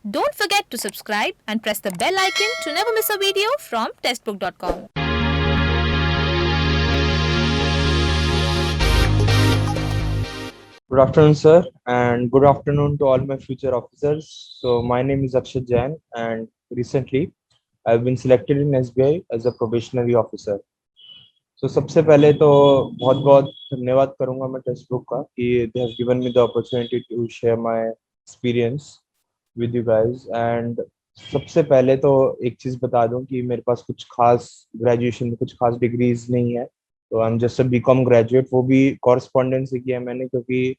Don't forget to subscribe and press the bell icon to never miss a video from testbook.com. Good afternoon, sir, and good afternoon to all my future officers. So, my name is Akshat Jain, and recently I've been selected in SBI as a probationary officer. So, सबसे पहले तो बहुत बहुत धन्यवाद करूंगा मैं test book का कि they have given me the opportunity to share my experience with you guys. And सबसे पहले तो एक चीज़ बता दूं कि मेरे पास कुछ खास ग्रेजुएशन में कुछ खास डिग्रीज नहीं है, तो I am just a BCom graduate. वो भी कॉरेस्पॉन्डेंस से किया मैंने, क्योंकि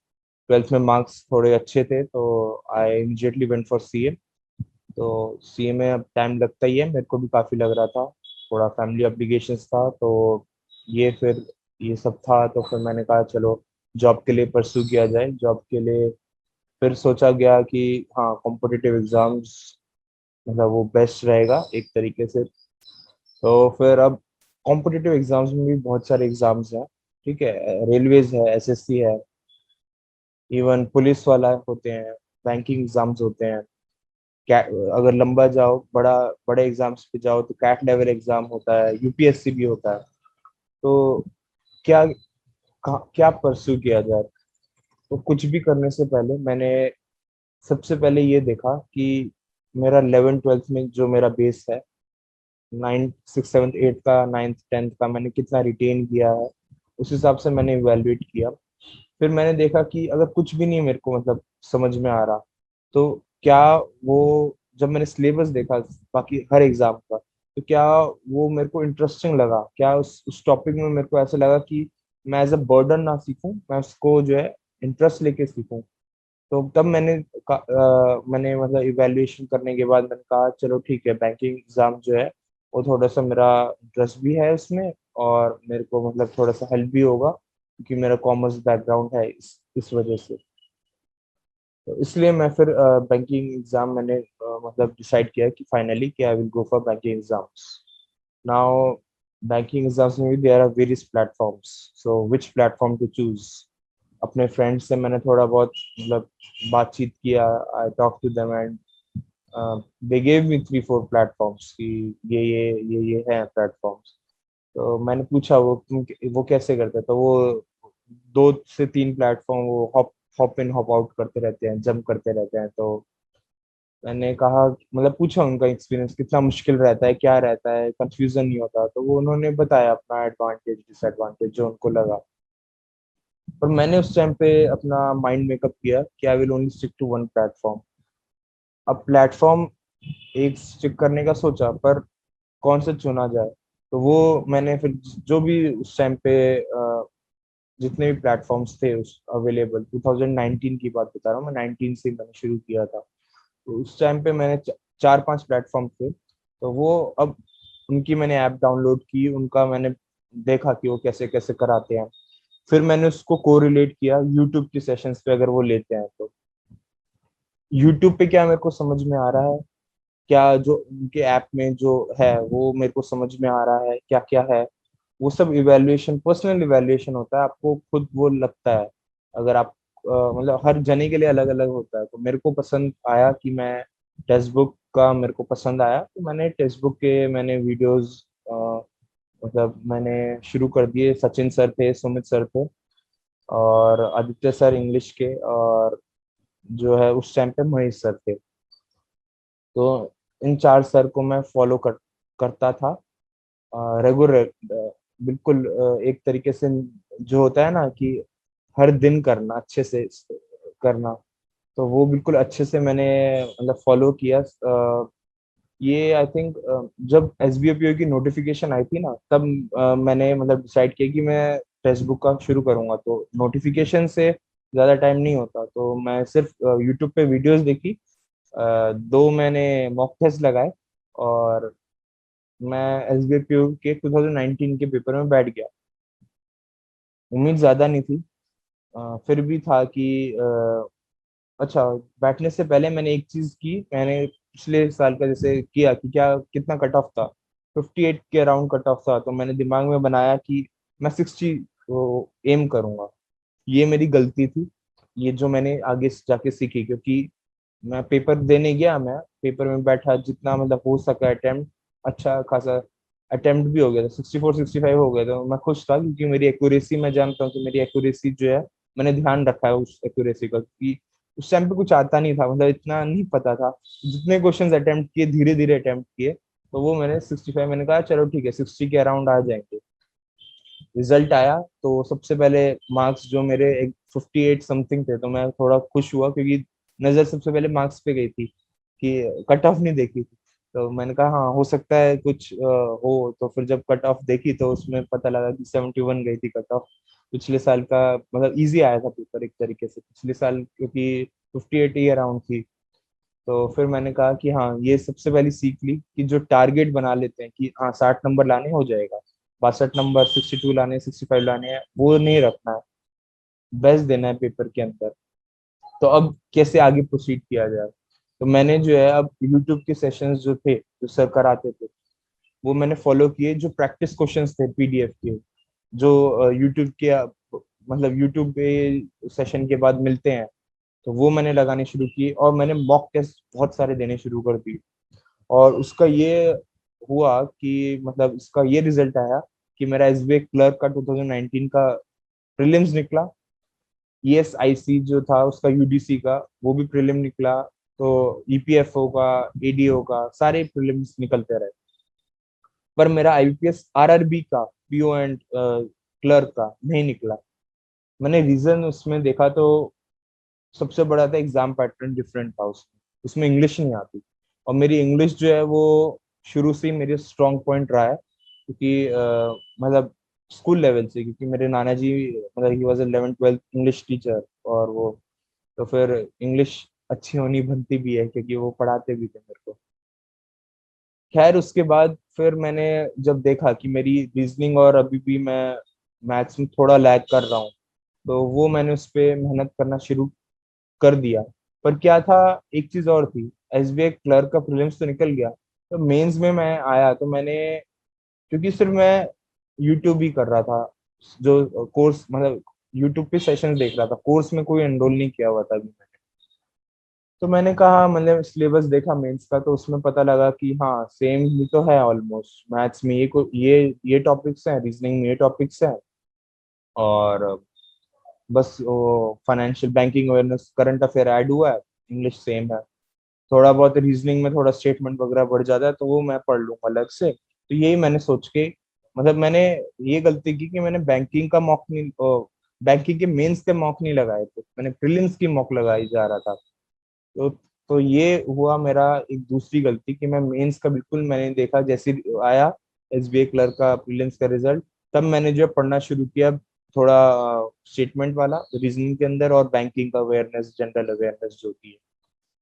ट्वेल्थ में मार्क्स थोड़े अच्छे थे, तो I immediately went for CA. तो सीए में अब टाइम लगता ही है, मेरे को भी काफ़ी लग रहा था, थोड़ा फैमिली ऑब्लिगेशंस था, तो ये फिर ये सब था, तो फिर मैंने कहा चलो जॉब के लिए परस्यू किया जाए। जॉब के लिए फिर सोचा गया कि हाँ, कॉम्पिटिटिव एग्जाम्स मतलब वो बेस्ट रहेगा एक तरीके से। तो फिर अब कॉम्पिटिटिव एग्जाम्स में भी बहुत सारे एग्जाम्स हैं, ठीक है। रेलवेज है, एसएससी है, इवन पुलिस वाला होते हैं, बैंकिंग एग्जाम्स होते हैं। कैट, अगर लंबा जाओ, बड़े एग्जाम्स पे जाओ तो कैट लेवल एग्जाम होता है, यूपीएससी भी होता है। तो क्या क्या परस्यू किया जाए? तो कुछ भी करने से पहले मैंने सबसे पहले ये देखा कि मेरा 11th 12th में जो मेरा बेस है, 9th 6th 7th 8th का, 9th 10th का मैंने कितना रिटेन किया है, उस हिसाब से मैंने इवेलुएट किया। फिर मैंने देखा कि अगर कुछ भी नहीं मेरे को मतलब समझ में आ रहा, तो क्या वो, जब मैंने सिलेबस देखा बाकी हर एग्जाम का, तो क्या वो मेरे को इंटरेस्टिंग लगा, क्या उस टॉपिक में मेरे को ऐसा लगा कि मैं एज अ बर्डन ना सीखूं, मैं उसको जो है इंटरेस्ट लेके सीखूं। तो तब मैंने मतलब इवैल्यूएशन करने के बाद मैंने कहा चलो ठीक है, बैंकिंग एग्जाम जो है वो थोड़ा सा मेरा इंटरेस्ट भी है उसमें, और मेरे को मतलब थोड़ा सा हेल्प भी होगा, क्योंकि मेरा कॉमर्स बैकग्राउंड है इस वजह से। तो इसलिए मैं फिर बैंकिंग एग्जाम मैंने मतलब डिसाइड किया कि फाइनली कि I will go for banking exams. Now banking exams में भी there are various platforms, so which platform to choose. अपने फ्रेंड्स से मैंने थोड़ा बहुत मतलब बातचीत किया, I talk to them, and they gave me 3 4 platforms कि ये है प्लेटफॉर्म्स। तो मैंने पूछा वो कैसे करते हैं, तो वो 2 से 3 प्लेटफॉर्म वो हॉप इन हॉप आउट करते रहते हैं, जंप करते रहते हैं। तो मैंने कहा मतलब पूछा उनका एक्सपीरियंस कितना मुश्किल रहता है, क्या रहता है, कंफ्यूजन नहीं होता, तो वो उन्होंने बताया अपना एडवांटेज डिसएडवांटेज जो उनको लगा। पर मैंने उस टाइम पे अपना माइंड मेकअप किया कि I will only stick to one platform. अब प्लेटफॉर्म एक स्टिक करने का सोचा, पर कौन सा चुना जाए? तो वो मैंने फिर जो भी उस टाइम पे जितने भी प्लेटफॉर्म्स थे उस अवेलेबल, 2019 की बात बता रहा हूँ मैं, 19 से मैंने शुरू किया था। तो उस टाइम पे मैंने 4 5 प्लेटफॉर्म थे, तो वो अब उनकी मैंने ऐप डाउनलोड की, उनका मैंने देखा कि वो कैसे कैसे कराते हैं। फिर मैंने उसको कोरिलेट किया यूट्यूब के सेशंस पे, अगर वो लेते हैं तो यूट्यूब पे क्या मेरे को समझ में आ रहा है, क्या जो उनके ऐप में जो है वो मेरे को समझ में आ रहा है, क्या क्या है। वो सब इवैल्यूएशन, पर्सनल इवैल्यूएशन होता है, आपको खुद वो लगता है। अगर आप मतलब हर जने के लिए अलग अलग होता है, तो मेरे को पसंद आया कि मैं टेक्स्ट बुक का मेरे को पसंद आया, तो मैंने टेक्स्ट बुक के मैंने वीडियोस मतलब मैंने शुरू कर दिए। सचिन सर थे, सुमित सर थे, और आदित्य सर इंग्लिश के, और जो है उस टाइम पे महेश सर थे। तो इन 4 सर को मैं फॉलो करता था रेगुलर, बिल्कुल एक तरीके से जो होता है ना कि हर दिन करना, अच्छे से करना। तो वो बिल्कुल अच्छे से मैंने मतलब फॉलो किया। ये आई थिंक जब एसबीओपीओ की नोटिफिकेशन आई थी ना, तब मैंने मतलब डिसाइड किया कि मैं फेसबुक का शुरू करूंगा। तो नोटिफिकेशन से ज़्यादा टाइम नहीं होता, तो मैं सिर्फ यूट्यूब पे वीडियोस देखी, 2 मैंने मॉक टेस्ट लगाए, और मैं एसबीओपीओ के 2019 के पेपर में बैठ गया। उम्मीद ज़्यादा नहीं थी, फिर भी था कि अच्छा। बैठने से पहले मैंने एक चीज की, मैंने पिछले साल का जैसे किया कि क्या कितना कट ऑफ था, 58 के अराउंड कट ऑफ था, तो मैंने दिमाग में बनाया कि मैं 60 को एम करूंगा। ये मेरी गलती थी, ये जो मैंने आगे जाके सीखी, क्योंकि मैं पेपर देने गया, मैं पेपर में बैठा, जितना मतलब हो सका अटेम्प्ट, अच्छा खासा अटेम्प्ट भी हो गया था, 64 65 हो गया था। मैं खुश था क्योंकि मेरी एक्यूरेसी, मैं जानता हूँ कि मेरी एक्यूरेसी जो है, मैंने ध्यान रखा है उस एक्यूरेसी का, क्योंकि उस टाइम पे कुछ आता नहीं था, मतलब इतना नहीं पता था। जितने क्वेश्चंस अटेम्प्ट किए, धीरे धीरे अटेम्प्ट किए, तो वो मैंने 65, मैंने कहा चलो ठीक है 60 के अराउंड आ जाएंगे। रिजल्ट आया तो सबसे पहले मार्क्स जो मेरे 58 समथिंग थे, तो मैं थोड़ा खुश हुआ, क्योंकि नजर सबसे पहले मार्क्स पे गई थी कि कट ऑफ नहीं देखी थी। तो मैंने कहा हाँ हो सकता है कुछ हो। तो फिर जब कट ऑफ देखी तो उसमें पता लगा कि 71 गई थी कट ऑफ। पिछले साल का मतलब इजी आया था पेपर एक तरीके से पिछले साल, क्योंकि 58 ही अराउंड थी। तो फिर मैंने कहा कि हाँ, ये सबसे पहली सीख ली कि जो टारगेट बना लेते हैं कि हाँ 60 नंबर लाने हो जाएगा, 62 नंबर, 62 लाने, 65 लाने हैं, वो नहीं रखना है, बेस्ट देना है पेपर के अंदर। तो अब कैसे आगे प्रोसीड किया जाए? तो मैंने जो है अब यूट्यूब के सेशंस जो थे, जो सर कराते थे, वो मैंने फॉलो किए। जो प्रैक्टिस क्वेश्चंस थे पीडीएफ के, जो यूट्यूब के मतलब यूट्यूब पे सेशन के बाद मिलते हैं, तो वो मैंने लगाने शुरू किए, और मैंने मॉक टेस्ट बहुत सारे देने शुरू कर दिए। और उसका ये हुआ कि मतलब इसका ये रिजल्ट आया कि मेरा एसबीआई क्लर्क का 2019 का प्रीलिम्स निकला। ईएसआईसी जो था उसका, यूडीसी का, वो भी प्रीलिम निकला। तो ईपीएफओ का, एडीओ का, सारे प्रीलिम्स निकलते रहे। पर मेरा आईबीपीएस आरआरबी का पीओ एंड क्लर्क का नहीं निकला। मैंने रीजन उसमें देखा तो सबसे बड़ा था एग्जाम पैटर्न डिफरेंट था उसमें। उसमें इंग्लिश नहीं आती, और मेरी इंग्लिश जो है वो शुरू से ही मेरी स्ट्रॉन्ग पॉइंट रहा है, क्योंकि मतलब स्कूल लेवल से, क्योंकि मेरे नाना जी मतलब he was 11th 12th English teacher, और वो तो फिर इंग्लिश अच्छी होनी बनती भी है, क्योंकि वो पढ़ाते भी थे मेरे को। खैर उसके बाद फिर मैंने जब देखा कि मेरी रीजनिंग और अभी भी मैं मैथ्स में थोड़ा लैग कर रहा हूँ, तो वो मैंने उस पर मेहनत करना शुरू कर दिया। पर क्या था, एक चीज और थी। एसबीआई क्लर्क का प्रीलिम्स तो निकल गया, तो मेंस में मैं आया तो मैंने, क्योंकि सिर्फ मैं यूट्यूब ही कर रहा था, जो कोर्स मतलब यूट्यूब पे सेशन देख रहा था, कोर्स में कोई एनरोल नहीं किया हुआ था अभी मैंने। तो मैंने कहा, मैंने सिलेबस देखा मेंस का, तो उसमें पता लगा कि हाँ सेम ही तो है ऑलमोस्ट। मैथ्स में ये टॉपिक्स हैं, रीजनिंग में ये टॉपिक्स हैं, और बस वो financial banking awareness current affair add हुआ है, इंग्लिश सेम है। थोड़ा बहुत रीजनिंग में थोड़ा स्टेटमेंट वगैरह बढ़ जाता है, तो वो मैं पढ़ लूंगा अलग से। तो यही मैंने सोच के, मतलब मैंने ये गलती की कि मैंने बैंकिंग का मॉक नहीं, बैंकिंग के मेंस के मॉक नहीं लगाए थे, मैंने प्रीलिम्स की मॉक लगाई जा रहा था। तो तो ये हुआ मेरा एक दूसरी गलती कि मैं मेंस का बिल्कुल, मैंने देखा जैसे ही आया एसबीआई क्लर्क का प्रीलिम्स का रिजल्ट, तब मैंने जो पढ़ना शुरू किया, थोड़ा स्टेटमेंट वाला रीजनिंग के अंदर, और बैंकिंग का अवेयरनेस, जनरल अवेयरनेस जो भी है,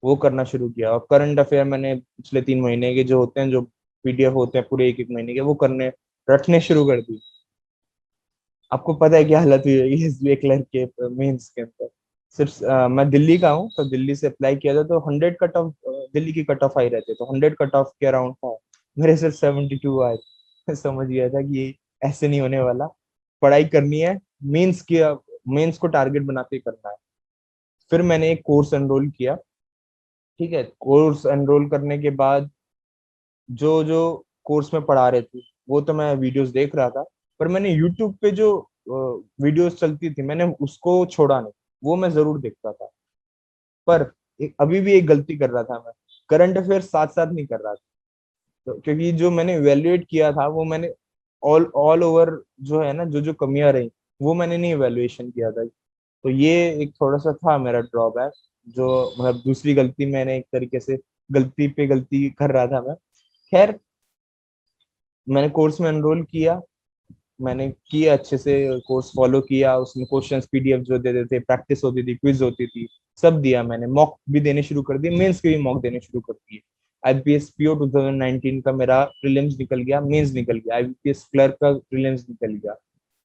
वो करना शुरू किया। और करंट अफेयर मैंने पिछले 3 महीने के जो होते हैं, जो पीडीएफ होते हैं पूरे एक एक महीने के, वो करने रटने शुरू कर दी। आपको पता है क्या हालत हुई होगी एसबीआई क्लर्क के मेंस के अंदर? सिर्फ मैं दिल्ली का हूँ, तो दिल्ली से अप्लाई किया था, तो 100 कट ऑफ, दिल्ली की कट ऑफ आई रहते, तो 100 कट ऑफ के अराउंड था। मेरे सिर्फ 72 आए। समझ गया था कि ये ऐसे नहीं होने वाला, पढ़ाई करनी है, मेंस की, मेंस को टारगेट बनाते करना है। फिर मैंने एक कोर्स एनरोल किया। ठीक है, कोर्स एनरोल करने के बाद जो जो कोर्स में पढ़ा रहे थे, वो तो मैं वीडियोस देख रहा था, पर मैंने यूट्यूब पे जो वीडियोस चलती थी, मैंने उसको छोड़ा नहीं, वो मैं जरूर देखता था। पर अभी भी एक गलती कर रहा था मैं, करंट अफेयर साथ साथ नहीं कर रहा था। तो क्योंकि जो मैंने इवेल्युएट किया था, वो मैंने ऑल ऑल ओवर जो है ना, जो जो कमियां रही, वो मैंने नहीं इवेल्युएशन किया था। तो ये एक थोड़ा सा था मेरा ड्रॉबैक, जो मतलब दूसरी गलती, मैंने एक तरीके से गलती पे गलती कर रहा था मैं। खैर, मैंने कोर्स में एनरोल किया, मैंने किया अच्छे से, कोर्स फॉलो किया, उसमें क्वेश्चंस पीडीएफ जो देते थे, प्रैक्टिस होती थी, क्विज होती थी, सब दिया मैंने। मॉक भी देने शुरू कर दिए, मेंस के भी मॉक देने शुरू कर दिए। आईपीएस पीओ 2019 का मेरा प्रीलिम्स निकल गया, मेंस निकल गया, आईपीएस क्लर्क का प्रीलिम्स निकल गया।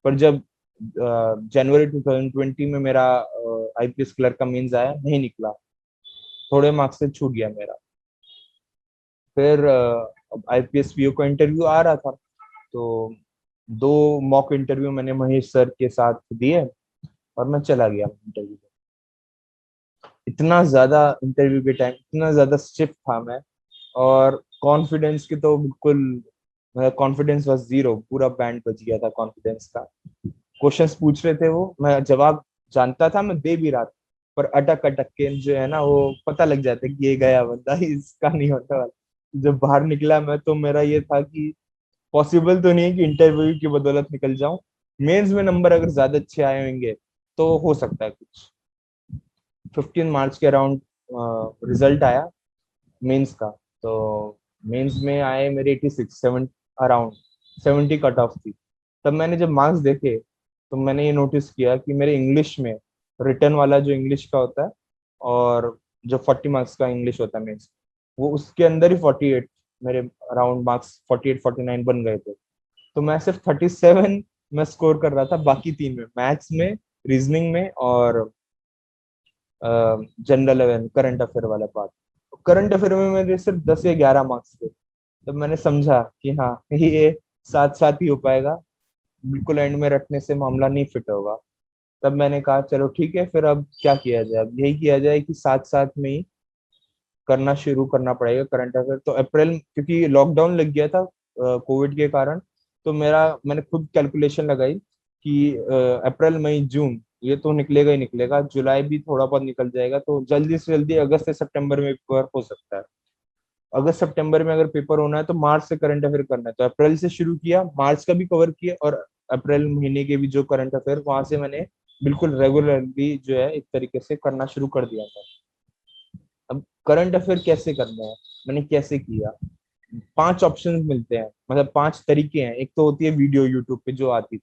पर जब जनवरी 2020 में मेरा आईपीएस क्लर्क का मेंस आया, नहीं निकला, थोड़े मार्क्स से छूट गया मेरा। फिर आईपीएस पीओ का इंटरव्यू आ रहा था, तो 2 मॉक इंटरव्यू मैंने महेश सर के साथ दिए, और मैं चला गया इंटरव्यू में। इतना ज्यादा इंटरव्यू के टाइम इतना ज्यादा स्टिफ था मैं, और कॉन्फिडेंस की तो बिल्कुल, मेरा कॉन्फिडेंस वाज जीरो, पूरा बैंड बज गया था कॉन्फिडेंस का। क्वेश्चंस पूछ रहे थे वो, मैं जवाब जानता था, मैं दे भी रहा था, पर अटक अटक के जो है ना, वो पता लग जाता है कि ये गया बंदा, इसका नहीं होता वाला। जब बाहर निकला मैं, तो मेरा ये था कि पॉसिबल तो नहीं है कि इंटरव्यू की बदौलत निकल जाऊं। मेंस में नंबर अगर ज्यादा अच्छे आए होंगे तो हो सकता है कुछ। 15 मार्च के अराउंड रिजल्ट आया मेंस का। तो मेंस में आए मेरे 86, 7 अराउंड 70 कट ऑफ थी। तब मैंने जब मार्क्स देखे, तो मैंने ये नोटिस किया कि मेरे इंग्लिश में, रिटर्न वाला जो इंग्लिश का होता है, और जो 40 मार्क्स का इंग्लिश होता है मेंस, वो उसके अंदर ही 48, मेरे अराउंड मार्क्स 48 49 बन गए थे। तो मैं सिर्फ 37 में स्कोर कर रहा था, बाकी तीन में, मैथ्स में, रीजनिंग में, और जनरल अवेयर करंट अफेयर वाला पार्ट। करंट अफेयर में मेरे सिर्फ 10 या 11 मार्क्स थे। तब मैंने समझा कि हाँ, ये साथ साथ ही हो पाएगा, बिल्कुल एंड में रखने से मामला नहीं फिट होगा। तब मैंने कहा चलो ठीक है, फिर अब क्या किया जाए, अब यही किया जाए कि साथ साथ में ही करना शुरू करना पड़ेगा करंट अफेयर। तो अप्रैल, क्योंकि लॉकडाउन लग गया था कोविड के कारण, तो मैंने खुद कैलकुलेशन लगाई कि अप्रैल मई जून ये तो निकलेगा ही निकलेगा, जुलाई भी थोड़ा बहुत निकल जाएगा, तो जल्दी से जल्दी अगस्त से सितंबर में पेपर हो सकता है। अगस्त सितंबर में अगर पेपर होना है तो मार्च से करंट अफेयर करना है, तो अप्रैल से शुरू किया, मार्च का भी कवर किया, और अप्रैल महीने के भी जो करंट अफेयर वहां से मैंने बिल्कुल रेगुलरली जो है एक तरीके से करना शुरू कर दिया था। अब करंट अफेयर कैसे करना है, मैंने कैसे किया। 5 ऑप्शन मिलते हैं, मतलब 5 तरीके हैं। एक तो होती है वीडियो यूट्यूब पे जो आती,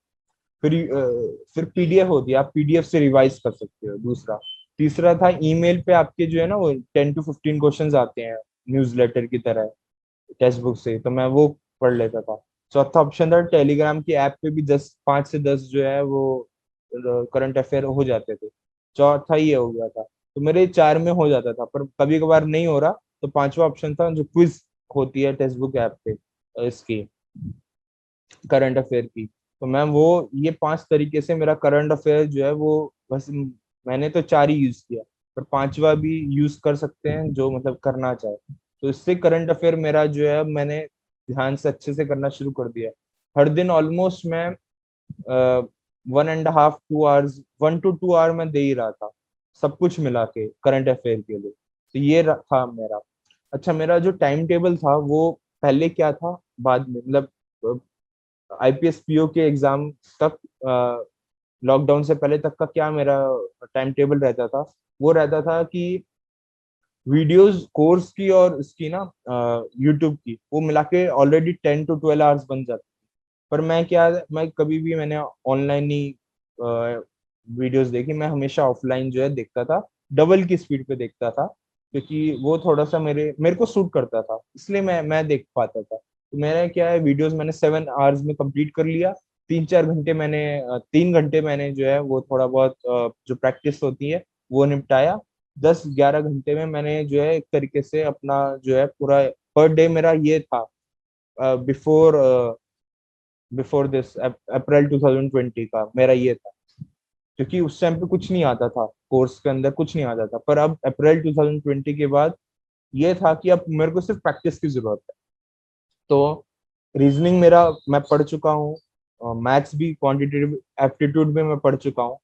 फिर पीडीएफ होती है, आप पीडीएफ से रिवाइज कर सकते हो, दूसरा। तीसरा था ईमेल पे आपके जो है ना, वो 10 to 15 क्वेश्चंस आते हैं न्यूज़लेटर की तरह, टेक्स्ट बुक से, तो मैं वो पढ़ लेता था। चौथा ऑप्शन था टेलीग्राम की ऐप पे भी 5 से 10 जो है वो करंट अफेयर हो जाते थे। चौथा ये हो गया था, तो मेरे 4 में हो जाता था, पर कभी कभार नहीं हो रहा, तो पांचवा ऑप्शन था जो क्विज होती है टेक्स्ट बुक ऐप पे, इसकी करंट अफेयर की। तो मैं वो, ये 5 तरीके से मेरा करंट अफेयर जो है वो, बस मैंने तो 4 ही यूज किया, पर पांचवा भी यूज कर सकते हैं जो मतलब करना चाहे। तो इससे करंट अफेयर मेरा जो है, मैंने ध्यान से अच्छे से करना शुरू कर दिया। हर दिन ऑलमोस्ट मैं 1.5 2 आवर्स, 1 to 2 आवर मैं दे ही रहा था, सब कुछ मिला के करंट अफेयर के लिए। तो ये था मेरा। अच्छा, मेरा जो टाइम टेबल था वो पहले क्या था, बाद में, मतलब आईपीएस पीओ के एग्जाम तक, लॉकडाउन से पहले तक का क्या मेरा टाइम टेबल रहता था, वो रहता था कि वीडियोस कोर्स की और इसकी ना, यूट्यूब की, वो मिला के ऑलरेडी 10 to 12 आवर्स बन जाते। पर मैं कभी भी मैंने ऑनलाइन ही वीडियोस देखी, मैं हमेशा ऑफलाइन जो है देखता था, डबल की स्पीड पे देखता था, क्योंकि वो थोड़ा सा मेरे को सूट करता था, इसलिए मैं देख पाता था। तो मेरा क्या है, वीडियोस मैंने 7 आवर्स में कंप्लीट कर लिया। 3 4 घंटे मैंने 3 घंटे मैंने जो है वो थोड़ा बहुत जो प्रैक्टिस होती है वो निपटाया। 10 11 घंटे में मैंने जो है एक तरीके से अपना जो है पूरा, पर डे मेरा ये था, बिफोर बिफोर दिस अप्रैल 2020 का मेरा ये था। क्योंकि उस टाइम पे कुछ नहीं आता था, कोर्स के अंदर कुछ नहीं आता था, पर अब अप्रैल 2020 के बाद ये था कि अब मेरे को सिर्फ प्रैक्टिस की जरूरत है। तो रीजनिंग मेरा मैं पढ़ चुका हूँ, मैथ्स भी, क्वांटिटेटिव एप्टीट्यूड भी मैं पढ़ चुका हूँ।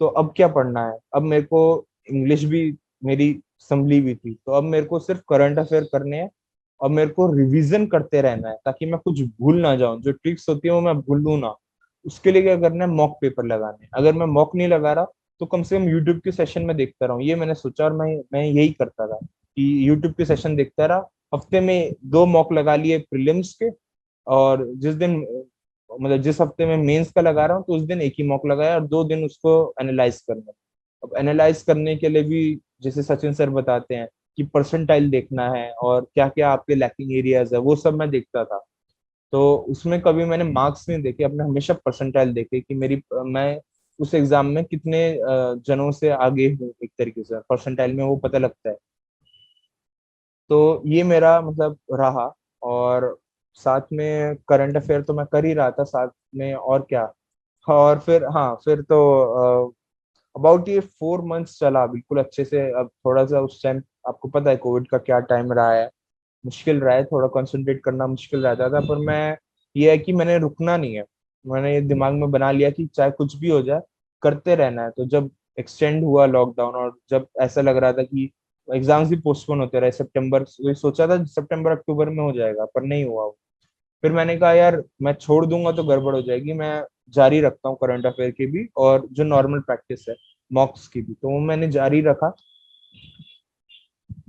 तो अब क्या पढ़ना है, अब मेरे को इंग्लिश भी मेरी संभली हुई थी, तो अब मेरे को सिर्फ करंट अफेयर करने हैं, और मेरे को रिवीजन करते रहना है, ताकि मैं कुछ भूल ना जाऊं, जो ट्रिक्स होती है वो मैं भूलूं ना। उसके लिए क्या करना है, मॉक पेपर लगाने हैं। अगर मैं मॉक नहीं लगा रहा, तो कम से कम यूट्यूब के सेशन में देखता रहूं, ये मैंने सोचा, और मैं यही करता था कि यूट्यूब के सेशन देखता रहा। हफ्ते में 2 मॉक लगा लिए प्रीलिम्स के, और जिस दिन, मतलब जिस हफ्ते में मेंस का लगा रहा हूँ, तो उस दिन एक ही मॉक लगाया, और 2 दिन उसको एनालाइज करना। अब एनालाइज करने के लिए भी, जैसे सचिन सर बताते हैं कि परसेंटाइल देखना है, और क्या क्या आपके लैकिंग एरियाज है, वो सब मैं देखता था। तो उसमें कभी मैंने मार्क्स नहीं देखे अपने, हमेशा परसेंटाइल देखे कि मैं उस एग्जाम में कितने जनों से आगे हूँ, एक तरीके से परसेंटाइल में वो पता लगता है। तो ये मेरा मतलब रहा। और साथ में करंट अफेयर तो मैं कर ही रहा था साथ में, और क्या। और फिर हाँ, फिर तो अबाउट ये 4 मंथ्स चला बिल्कुल अच्छे से। अब थोड़ा सा उस टाइम आपको पता है कोविड का क्या टाइम रहा है, मुश्किल रहा है, थोड़ा कंसंट्रेट करना मुश्किल रहता था, पर मैं, ये है कि मैंने रुकना नहीं है। मैंने ये दिमाग में बना लिया कि चाहे कुछ भी हो जाए, करते रहना है। तो जब एक्सटेंड हुआ लॉकडाउन और जब ऐसा लग रहा था कि एग्जाम्स भी पोस्टपोन होते रहे, सितंबर, सोचा था सितंबर अक्टूबर में हो जाएगा, पर नहीं हुआ वो। फिर मैंने कहा यार मैं छोड़ दूंगा तो गड़बड़ हो जाएगी, मैं जारी रखता हूँ करंट अफेयर की भी और जो नॉर्मल प्रैक्टिस है मॉक्स की भी। तो वो मैंने जारी रखा।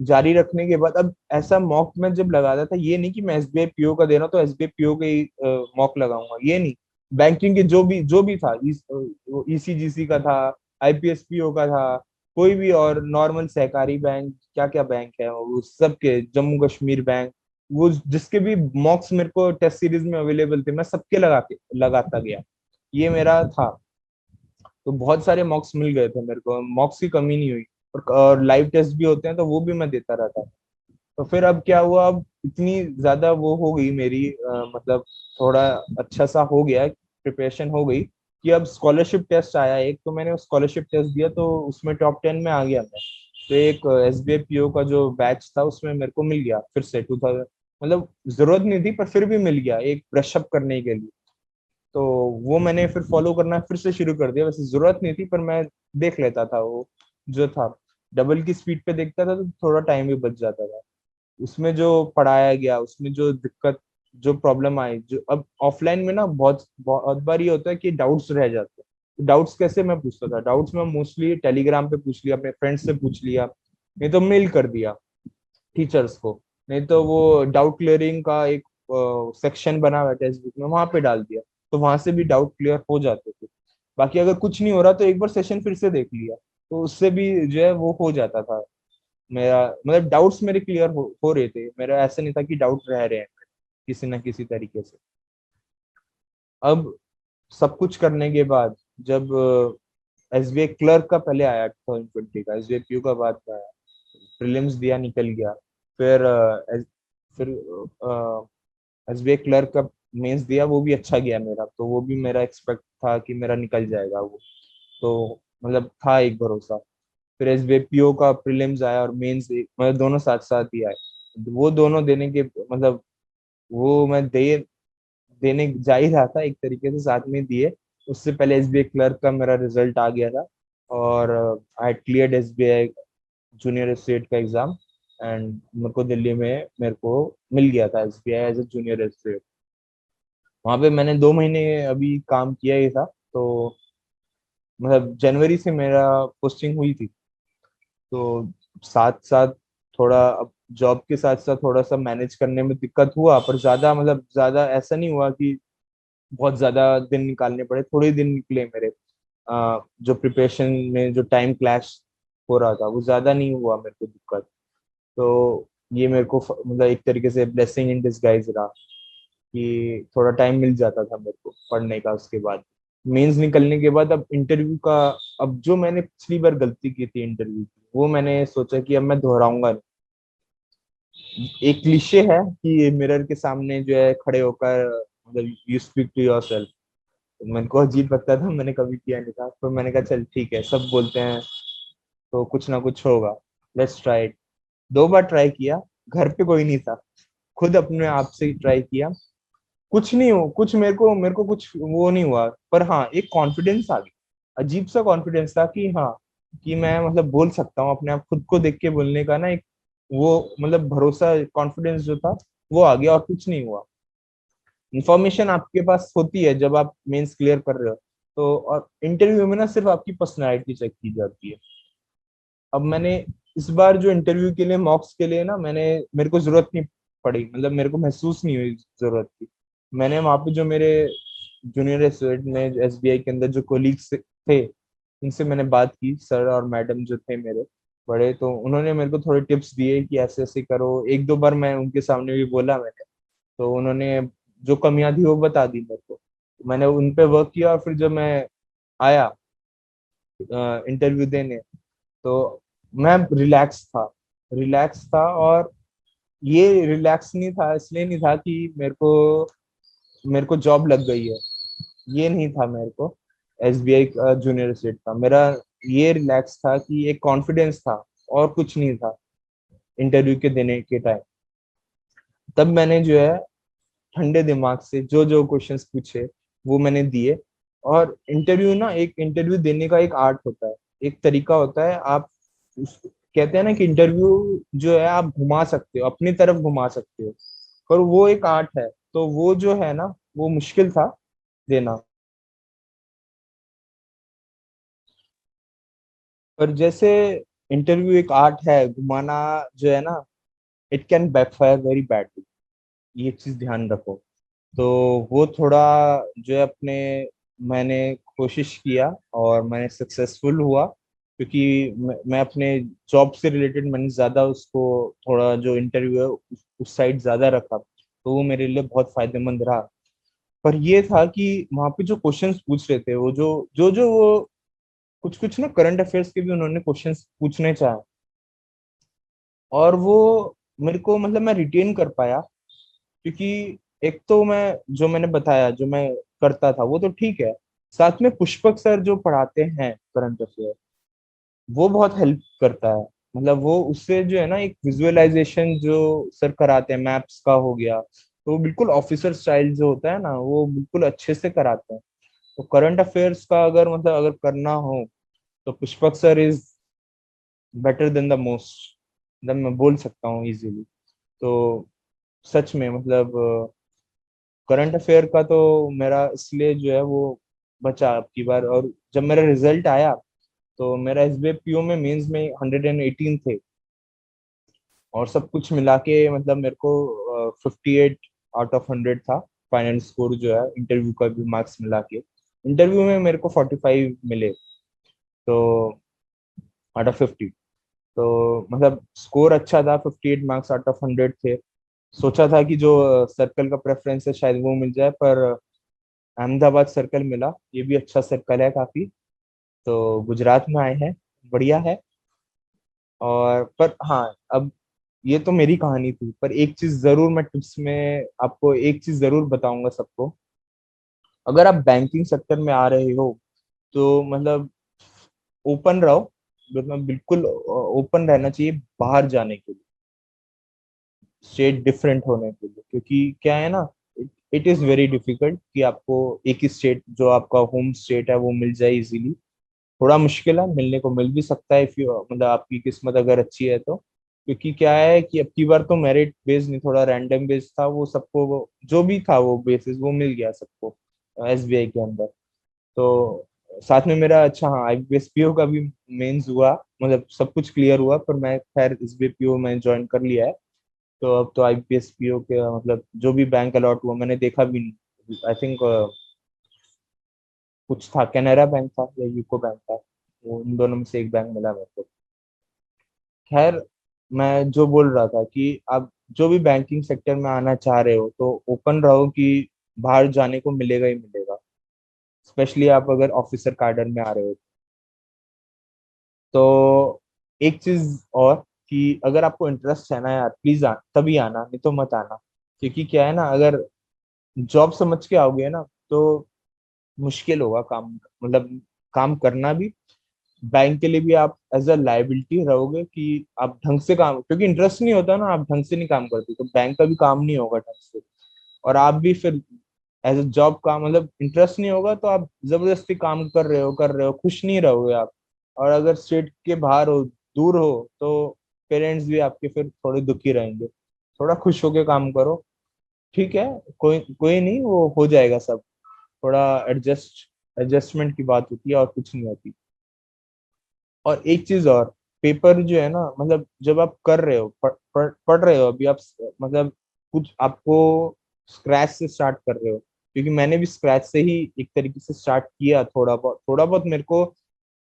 जारी रखने के बाद अब ऐसा मॉक में जब लगाता था, ये नहीं कि मैं एसबीआई पीओ का दे रहा हूँ तो एसबीआई पीओ के ही मॉक लगाऊंगा, ये नहीं। बैंकिंग के जो भी था, ईसीजीसी का था, आईपीएस पीओ का था, कोई भी और नॉर्मल सहकारी बैंक, क्या क्या बैंक है वो सबके, जम्मू कश्मीर बैंक, वो जिसके भी मॉक्स मेरे को टेस्ट सीरीज में अवेलेबल थे, मैं सबके लगाता गया। ये मेरा था। तो बहुत सारे मॉक्स मिल गए थे मेरे को, मॉक्स की कमी नहीं हुई। और लाइव टेस्ट भी होते हैं तो वो भी मैं देता रहता। तो फिर अब क्या हुआ, अब इतनी ज्यादा वो हो गई मेरी, मतलब थोड़ा अच्छा सा हो गया, प्रिपरेशन हो गई कि अब स्कॉलरशिप टेस्ट आया एक, तो मैंने स्कॉलरशिप टेस्ट दिया तो उसमें टॉप 10 में आ गया मैं। तो एक एसबीआई पीओ का जो बैच था उसमें मेरे को मिल गया फिर से 2000, मतलब जरूरत नहीं थी पर फिर भी मिल गया एक ब्रशअप करने के लिए। तो वो मैंने फिर फॉलो करना फिर से शुरू कर दिया। वैसे जरूरत नहीं थी पर मैं देख लेता था वो जो था, डबल की स्पीड पे देखता था तो थोड़ा टाइम भी बच जाता था। उसमें जो पढ़ाया गया, उसमें जो दिक्कत, जो प्रॉब्लम आई, जो अब ऑफलाइन में ना बहुत बहुत बार ये होता है कि डाउट्स रह जाते हैं। डाउट्स कैसे मैं पूछता था, डाउट्स मैं मोस्टली टेलीग्राम पे पूछ लिया, अपने फ्रेंड्स से पूछ लिया, नहीं तो मेल कर दिया टीचर्स को, नहीं तो वो डाउट क्लियरिंग का एक सेक्शन बना हुआ है टेक्स्ट बुक में, वहां पे डाल दिया। तो वहां से भी डाउट क्लियर हो जाते थे। बाकी अगर कुछ नहीं हो रहा तो एक बार सेशन फिर से देख लिया, तो उससे भी जो है वो हो जाता था। मेरा मतलब डाउट्स मेरे क्लियर हो रहे थे, मेरा ऐसा नहीं था कि डाउट रह रहे हैं किसी ना किसी तरीके से। अब सब कुछ करने के बाद जब एसबीआई क्लर्क का पहले आया 2020 का, एसबीआई पीयू का बाद में आया, प्रीलिम्स दिया निकल गया। फिर फिर एसबीआई क्लर्क का मेंस दिया, वो भी अच्छा गया मेरा, तो वो भी मेरा एक्सपेक्ट था कि मेरा निकल जाएगा वो। तो मतलब था एक भरोसा। फिर एसबीआई पीओ का प्रीलिम्स आया और मेंस, मतलब दोनों साथ साथ ही आए। वो दोनों देने के मतलब, वो मैं देने जा ही रहा था एक तरीके से, साथ में दिए। उससे पहले एसबीआई क्लर्क का मेरा रिजल्ट आ गया था और I cleared SBI junior associate का एग्जाम। एंड मेरे को दिल्ली में मेरे को मिल गया था SBI as a junior associate. वहां पे मैंने 2 महीने अभी काम किया ही था। तो मतलब जनवरी से मेरा पोस्टिंग हुई थी। तो साथ साथ थोड़ा अब जॉब के साथ साथ थोड़ा सा मैनेज करने में दिक्कत हुआ, पर ज्यादा मतलब ज्यादा ऐसा नहीं हुआ कि बहुत ज्यादा दिन निकालने पड़े, थोड़े दिन निकले मेरे। जो प्रिपरेशन में जो टाइम क्लैश हो रहा था वो ज्यादा नहीं हुआ मेरे को दिक्कत। तो ये मेरे को मतलब एक तरीके से ब्लेसिंग इन डिसगाइज रहा कि थोड़ा टाइम मिल जाता था मेरे को पढ़ने का। उसके बाद मेंस निकलने के बाद अब इंटरव्यू का, अब जो मैंने पिछली बार गलती की थी इंटरव्यू की, वो मैंने सोचा कि अब मैं दोहराऊंगा नहीं। एक क्लीशे है कि मिरर के सामने जो है खड़े होकर मतलब you speak to yourself. मेरे को अजीब लगता था, मैंने कभी किया नहीं था, तो मैंने कहा चल ठीक है, सब बोलते हैं तो कुछ ना कुछ होगा, let's try it. 2 bar try किया, घर पे कोई नहीं था, खुद अपने आप से ही ट्राई किया। कुछ नहीं हो, कुछ मेरे को कुछ वो नहीं हुआ, पर हाँ एक कॉन्फिडेंस आ गया, अजीब सा कॉन्फिडेंस था कि हाँ, कि मैं मतलब बोल सकता हूँ अपने आप, खुद को देख के बोलने का ना एक वो मतलब भरोसा, कॉन्फिडेंस जो था वो आ गया। और कुछ नहीं हुआ। इंफॉर्मेशन आपके पास होती है जब आप मेंस क्लियर कर रहे हो, तो और इंटरव्यू में ना सिर्फ आपकी पर्सनैलिटी चेक की जाती है। अब मैंने इस बार जो इंटरव्यू के लिए मॉक्स के लिए ना, मेरे को जरूरत नहीं पड़ी, मतलब मेरे को महसूस नहीं हुई जरूरत की। मैंने वहां पे जो मेरे जूनियर एसोसिएट में एसबीआई के अंदर जो कोलीग्स थे, उनसे मैंने बात की, सर और मैडम जो थे मेरे बड़े, तो उन्होंने मेरे को थोड़े टिप्स दिए कि ऐसे ऐसे करो। 1-2 बार मैं उनके सामने भी बोला मैंने, तो उन्होंने जो कमियां थी वो बता दी मेरे को। मैंने उन पे वर्क किया और फिर जब मैं आया इंटरव्यू देने, तो मैं रिलैक्स था। और ये रिलैक्स नहीं था, इसलिए नहीं था कि मेरे को जॉब लग गई है, ये नहीं था मेरे को। एसबीआई का जूनियर सीट था मेरा, ये रिलैक्स था कि एक कॉन्फिडेंस था और कुछ नहीं था इंटरव्यू के देने के टाइम। तब मैंने जो है ठंडे दिमाग से जो जो क्वेश्चंस पूछे वो मैंने दिए। और इंटरव्यू ना, एक इंटरव्यू देने का एक आर्ट होता है, एक तरीका होता है। आप कहते हैं ना कि इंटरव्यू जो है आप घुमा सकते हो, अपनी तरफ घुमा सकते हो, पर वो एक आर्ट है। तो वो जो है ना, वो मुश्किल था देना। पर जैसे इंटरव्यू एक आर्ट है घुमाना, जो है ना, it can backfire very badly, ये चीज ध्यान रखो। तो वो थोड़ा जो है अपने, मैंने कोशिश किया और मैं सक्सेसफुल हुआ, क्योंकि मैं अपने जॉब से रिलेटेड मैंने ज्यादा उसको, थोड़ा जो इंटरव्यू है उस साइड ज्यादा रखा, तो वो मेरे लिए बहुत फायदेमंद रहा। पर ये था कि वहाँ पे जो क्वेश्चंस पूछ रहे थे, वो जो वो कुछ कुछ ना करंट अफेयर्स के भी उन्होंने क्वेश्चंस पूछने चाहे, और वो मेरे को मतलब मैं रिटेन कर पाया, क्योंकि एक तो मैं, जो मैंने बताया जो मैं करता था वो तो ठीक है, साथ में पुष्पक सर जो पढ़ाते हैं करंट अफेयर, वो बहुत हेल्प करता है। मतलब वो उससे जो है ना, एक विजुअलाइजेशन जो सर कराते हैं, मैप्स का हो गया, तो वो बिल्कुल ऑफिसर स्टाइल जो होता है ना, वो बिल्कुल अच्छे से कराते हैं। तो करंट अफेयर्स का अगर मतलब अगर करना हो, तो Pushpak sir is better than the most, मतलब मैं बोल सकता हूँ इजीली। तो सच में मतलब करंट अफेयर का तो मेरा इसलिए जो है वो बचा अब की बार। और जब मेरा रिजल्ट आया, तो मेरा एसबीआई पीओ में मेंस में 118 थे, और सब कुछ मिला के मतलब मेरे को 58 आउट ऑफ 100 था फाइनल स्कोर जो है, इंटरव्यू का भी मार्क्स मिला के। इंटरव्यू में मेरे को 45 मिले, तो आउट ऑफ 50। तो मतलब स्कोर अच्छा था, 58 मार्क्स आउट ऑफ 100 थे। सोचा था कि जो सर्कल का प्रेफरेंस है शायद वो मिल जाए, पर अहमदाबाद सर्कल मिला। ये भी अच्छा सर्कल है काफी, तो गुजरात में आए हैं, बढ़िया है। और पर हाँ, अब ये तो मेरी कहानी थी, पर एक चीज जरूर मैं टिप्स में आपको एक चीज जरूर बताऊंगा सबको। अगर आप बैंकिंग सेक्टर में आ रहे हो, तो मतलब ओपन रहो, मतलब बिल्कुल ओपन रहना चाहिए बाहर जाने के लिए, स्टेट डिफरेंट होने के लिए। क्योंकि क्या है ना, इट इज वेरी डिफिकल्ट कि आपको एक ही स्टेट जो आपका होम स्टेट है वो मिल जाए इजीली। थोड़ा मुश्किल है, मिलने को मिल भी सकता है, इफ यू मतलब आपकी किस्मत अगर अच्छी है तो। क्योंकि क्या है कि अब की बार तो मेरिट बेस्ड नहीं, थोड़ा रैंडम बेस्ड था वो सबको, जो भी था वो बेसिस वो मिल गया सबको एसबीआई के अंदर। तो साथ में मेरा, अच्छा हाँ, आईबीपीएस पीओ का भी मेंस हुआ, मतलब सब कुछ क्लियर हुआ, पर मैं खैर एसबीआई पीओ में ज्वाइन कर लिया है। तो अब तो आईपीएस पीओ के मतलब जो भी बैंक अलॉट हुआ मैंने देखा भी नहीं। आई थिंक कुछ था, कैनरा बैंक था या यूको बैंक था, वो इन दोनों में से एक बैंक मिला मेरे को। खैर, मैं जो बोल रहा था कि आप जो भी बैंकिंग सेक्टर में आना चाह रहे हो, तो ओपन रहो कि बाहर जाने को मिलेगा ही मिलेगा, स्पेशली आप अगर ऑफिसर कैडर में आ रहे हो। तो एक चीज और, कि अगर आपको इंटरेस्ट है ना यार, प्लीज तभी आना, नहीं तो मत आना। क्योंकि क्या है ना, अगर जॉब समझ के आओगे ना, तो मुश्किल होगा काम, मतलब काम करना भी। बैंक के लिए भी आप एज अ लाइबिलिटी रहोगे कि आप ढंग से काम, क्योंकि इंटरेस्ट नहीं होता ना, आप ढंग से नहीं काम करते, तो बैंक का भी काम नहीं होगा ढंग से। और आप भी फिर एज अ जॉब का मतलब इंटरेस्ट नहीं होगा, तो आप जबरदस्ती काम कर रहे हो, खुश नहीं रहोगे आप। और अगर स्टेट के बाहर हो, दूर हो, तो पेरेंट्स भी आपके फिर थोड़े दुखी रहेंगे। थोड़ा खुश होके काम करो, ठीक है। कोई कोई नहीं, वो हो जाएगा सब। थोड़ा एडजस्टमेंट की बात होती है, और कुछ नहीं होती। और एक चीज और, पेपर जो है ना, मतलब जब आप कर रहे हो, पढ़ रहे हो अभी आप, मतलब कुछ आपको स्क्रैच से स्टार्ट कर रहे हो, क्योंकि मैंने भी स्क्रैच से ही एक तरीके से स्टार्ट किया। थोड़ा बहुत मेरे को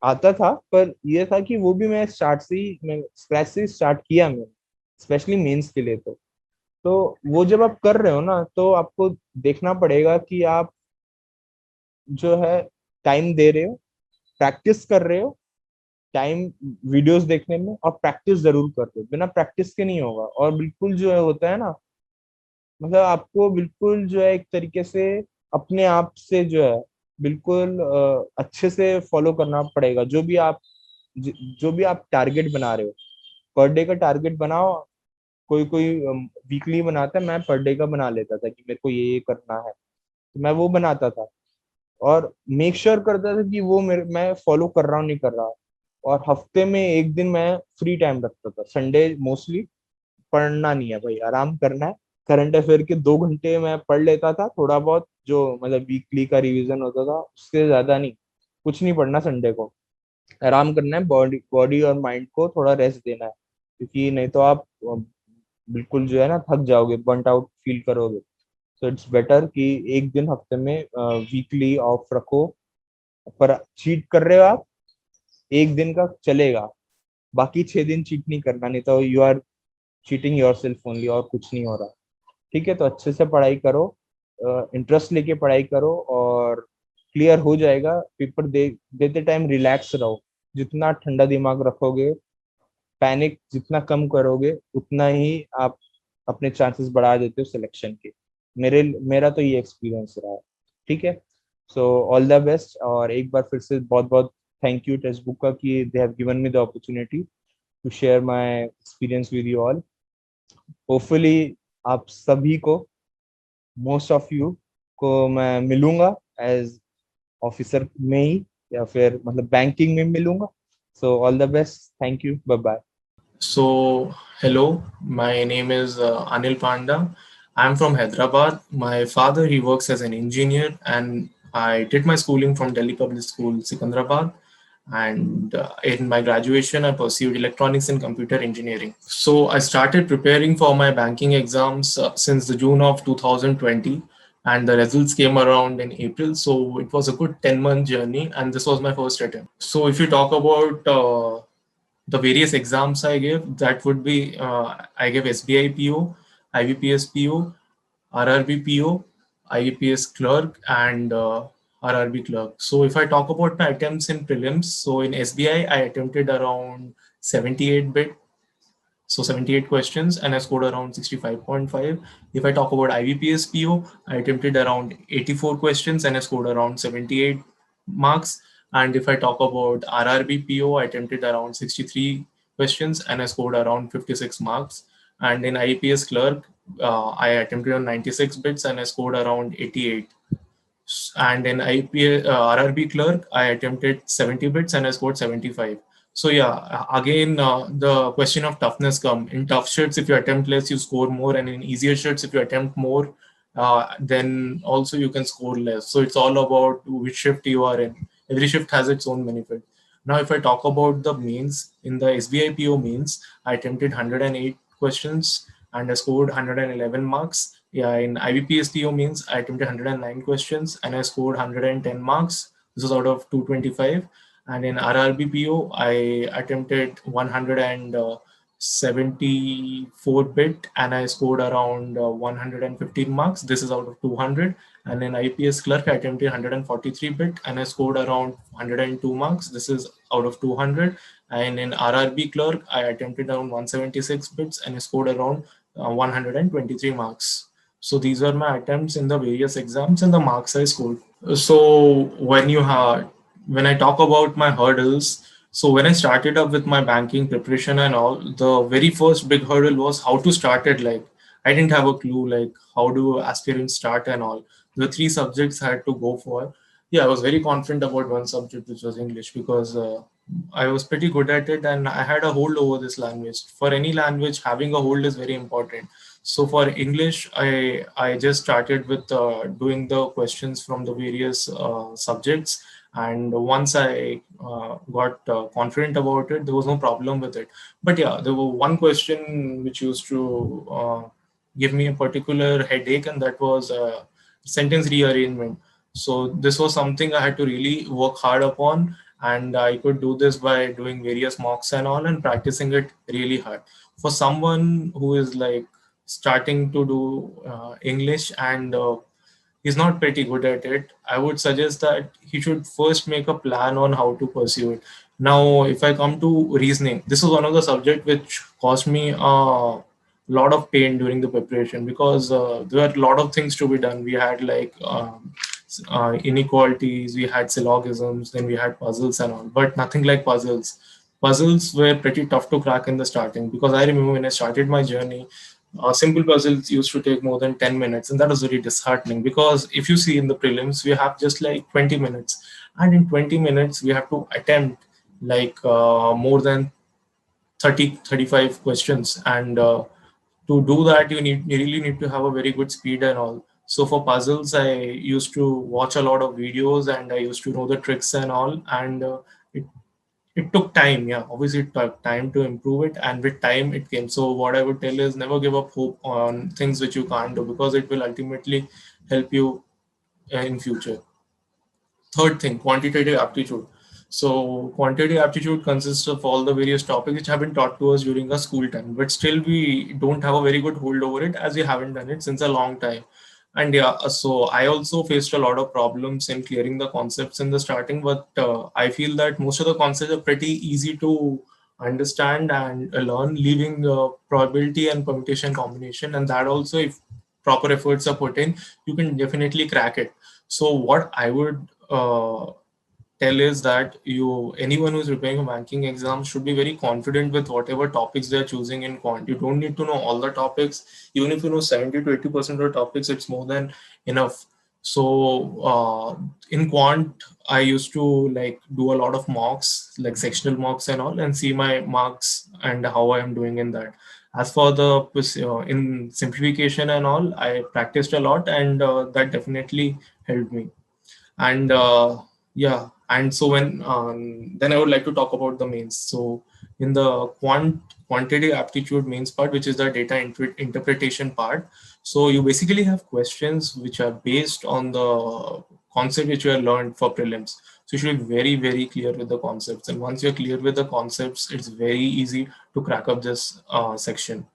आता था, पर ये था कि वो भी मैं स्क्रैच से ही स्टार्ट किया मैंने, स्पेशली मेंस के लिए। तो वो जब आप कर रहे हो ना, तो आपको देखना पड़ेगा कि आप जो है टाइम दे रहे हो, प्रैक्टिस कर रहे हो, टाइम वीडियोस देखने में, और प्रैक्टिस जरूर कर रहे हो। बिना प्रैक्टिस के नहीं होगा। और बिल्कुल जो है होता है ना, मतलब आपको बिल्कुल जो है एक तरीके से अपने आप से जो है बिल्कुल अच्छे से फॉलो करना पड़ेगा। जो भी आप टारगेट बना रहे हो, पर डे का टारगेट बनाओ। कोई कोई वीकली बनाता है, मैं पर डे का बना लेता था कि मेरे को ये करना है, तो मैं वो बनाता था और मेक श्योर करता था कि वो मेरे मैं फॉलो कर रहा हूँ नहीं कर रहा। और हफ्ते में एक दिन मैं फ्री टाइम रखता था, संडे मोस्टली। पढ़ना नहीं है भाई, आराम करना है। करंट अफेयर के 2 घंटे मैं पढ़ लेता था, थोड़ा बहुत जो मतलब वीकली का रिवीजन होता था, उससे ज्यादा नहीं। कुछ नहीं पढ़ना संडे को, आराम करना है। बॉडी बॉडी और माइंड को थोड़ा रेस्ट देना है, क्योंकि नहीं तो आप बिल्कुल जो है ना थक जाओगे, बर्नट आउट फील करोगे। तो इट्स बेटर कि एक दिन हफ्ते में वीकली ऑफ रखो। पर चीट कर रहे हो आप, एक दिन का चलेगा, बाकी 6 दिन चीट नहीं करना, नहीं तो you are cheating yourself only, और कुछ नहीं हो रहा। ठीक है, तो अच्छे से पढ़ाई करो, इंटरेस्ट लेके पढ़ाई करो, और क्लियर हो जाएगा। पेपर देते टाइम रिलैक्स रहो। जितना ठंडा दिमाग रखोगे, पैनिक जितना कम करोगे, उतना ही आप अपने चांसेस बढ़ा देते हो सिलेक्शन के। मेरा तो ये एक्सपीरियंस रहा है। ठीक है, सो ऑल द बेस्ट। और एक बार फिर से बहुत बहुत थैंक यू टेक्स्ट बुक का कि they have given me the opportunity to share my experience with you all. Hopefully आप सभी को, मोस्ट ऑफ यू को मैं मिलूंगा एज ऑफिसर में ही, या फिर मतलब बैंकिंग में मिलूंगा। So all the best, thank you, bye bye. So, hello, my name is Anil Panda. I'm from Hyderabad. My father, he works as an engineer, and I did my schooling from Delhi Public School, Sikandrabad. And in my graduation, I pursued electronics and computer engineering. So, I started preparing for my banking exams since the June of 2020, and the results came around in April. So, it was a good 10-month journey, and this was my first attempt. So, if you talk about the various exams I gave, that would be I gave SBI PO, IBPS PO, RRB PO, IBPS clerk, and RRB clerk. So if I talk about my attempts in prelims, so in SBI I attempted around 78 bit, so 78 questions, and I scored around 65.5. If I talk about IBPS PO, I attempted around 84 questions and I scored around 78 marks. And if I talk about RRB PO, I attempted around 63 questions and I scored around 56 marks. And in IBPS clerk, I attempted on 96 bits and I scored around 88. And in RRB clerk, I attempted 70 bits and I scored 75. So yeah, again, the question of toughness come in tough shirts. If you attempt less, you score more, and in easier shirts, if you attempt more, then also you can score less. So it's all about which shift you are in. Every shift has its own benefit. Now, if I talk about the mains, in the SBI PO mains, I attempted 108 questions and I scored 111 marks. Yeah, in IBPS PO means I attempted 109 questions and I scored 110 marks. This was out of 225. And in RRB PO, I attempted 174 bit and I scored around 115 marks. This is out of 200. And in IPS clerk, I attempted 143 bit and I scored around 102 marks. This is out of 200. And in RRB clerk, I attempted around 176 bits and I scored around 123 marks. So these were my attempts in the various exams and the marks I scored. So when I talk about my hurdles, so when I started up with my banking preparation and all, the very first big hurdle was how to start it. Like I didn't have a clue like how do aspirants start and all. The three subjects I had to go for. Yeah, I was very confident about one subject, which was English, because I was pretty good at it and I had a hold over this language. For any language, having a hold is very important. So for English, I just started with doing the questions from the various subjects, and once I got confident about it, there was no problem with it. But yeah, there was one question which used to give me a particular headache, and that was sentence rearrangement. So this was something I had to really work hard upon, and I could do this by doing various mocks and all and practicing it really hard. For someone who is like starting to do English and he's not pretty good at it, I would suggest that he should first make a plan on how to pursue it. Now, if I come to reasoning, this is one of the subjects which caused me a lot of pain during the preparation, because there were a lot of things to be done. We had like inequalities, we had syllogisms, then we had puzzles and all, but nothing like puzzles. Puzzles were pretty tough to crack in the starting, because I remember when I started my journey, simple puzzles used to take more than 10 minutes, and that was very disheartening, because if you see in the prelims, we have just like 20 minutes, and in 20 minutes we have to attempt like more than 35 questions, and to do that you really need to have a very good speed and all. So for puzzles, I used to watch a lot of videos, and I used to know the tricks and all, and it it took time. Yeah, obviously it took time to improve it, and with time it came. So what I would tell is, never give up hope on things which you can't do, because it will ultimately help you in future. Third thing, quantitative aptitude. So quantitative aptitude consists of all the various topics which have been taught to us during our school time, but still we don't have a very good hold over it, as we haven't done it since a long time. And yeah, so I also faced a lot of problems in clearing the concepts in the starting, but I feel that most of the concepts are pretty easy to understand and learn, leaving probability and permutation combination, and that also, if proper efforts are put in, you can definitely crack it. So what I would tell is that anyone who's preparing a banking exam should be very confident with whatever topics they're choosing in quant. You don't need to know all the topics. Even if you know 70 to 80% of the topics, it's more than enough. So in quant, I used to like do a lot of mocks, like sectional mocks and all, and see my marks and how I am doing in that. As for the in simplification and all, I practiced a lot, and that definitely helped me. And yeah, and so when then I would like to talk about the mains. So in the quantitative aptitude mains part, which is the data interpretation part, so you basically have questions which are based on the concept which you have learned for prelims. So you should be very, very clear with the concepts, and once you're clear with the concepts, it's very easy to crack up this section.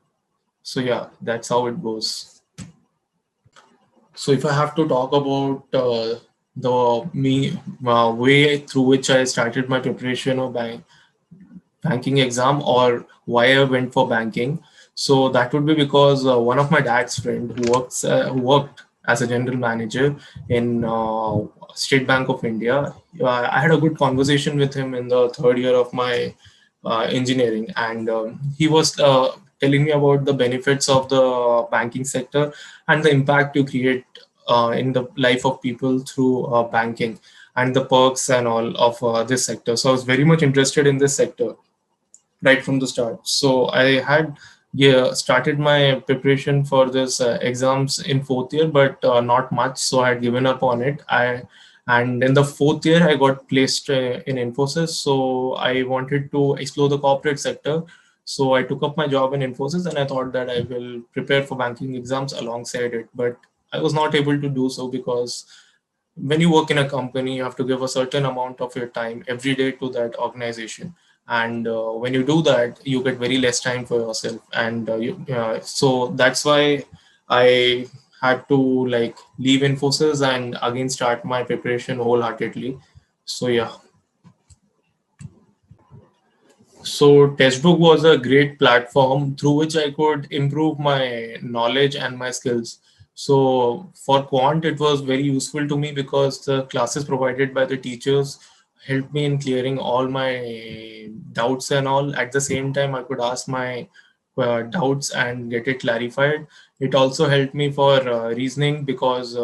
So yeah, that's how it goes. So if I have to talk about the way through which I started my preparation of banking exam, or why I went for banking, so that would be because one of my dad's friend who worked as a general manager in State Bank of India. I had a good conversation with him in the third year of my engineering, and he was telling me about the benefits of the banking sector and the impact you create in the life of people through banking, and the perks and all of this sector. So I was very much interested in this sector right from the start. So I had started my preparation for this exams in fourth year, but not much. So I had given up on it. And in the fourth year, I got placed in Infosys. So I wanted to explore the corporate sector. So I took up my job in Infosys, and I thought that I will prepare for banking exams alongside it. But I was not able to do so, because when you work in a company, you have to give a certain amount of your time every day to that organization, and when you do that, you get very less time for yourself, and so that's why I had to like leave Infosys and again start my preparation wholeheartedly. So yeah, so Textbook was a great platform through which I could improve my knowledge and my skills. So for quant, it was very useful to me, because the classes provided by the teachers helped me in clearing all my doubts and all. At the same time, I could ask my doubts and get it clarified. It also helped me for reasoning, because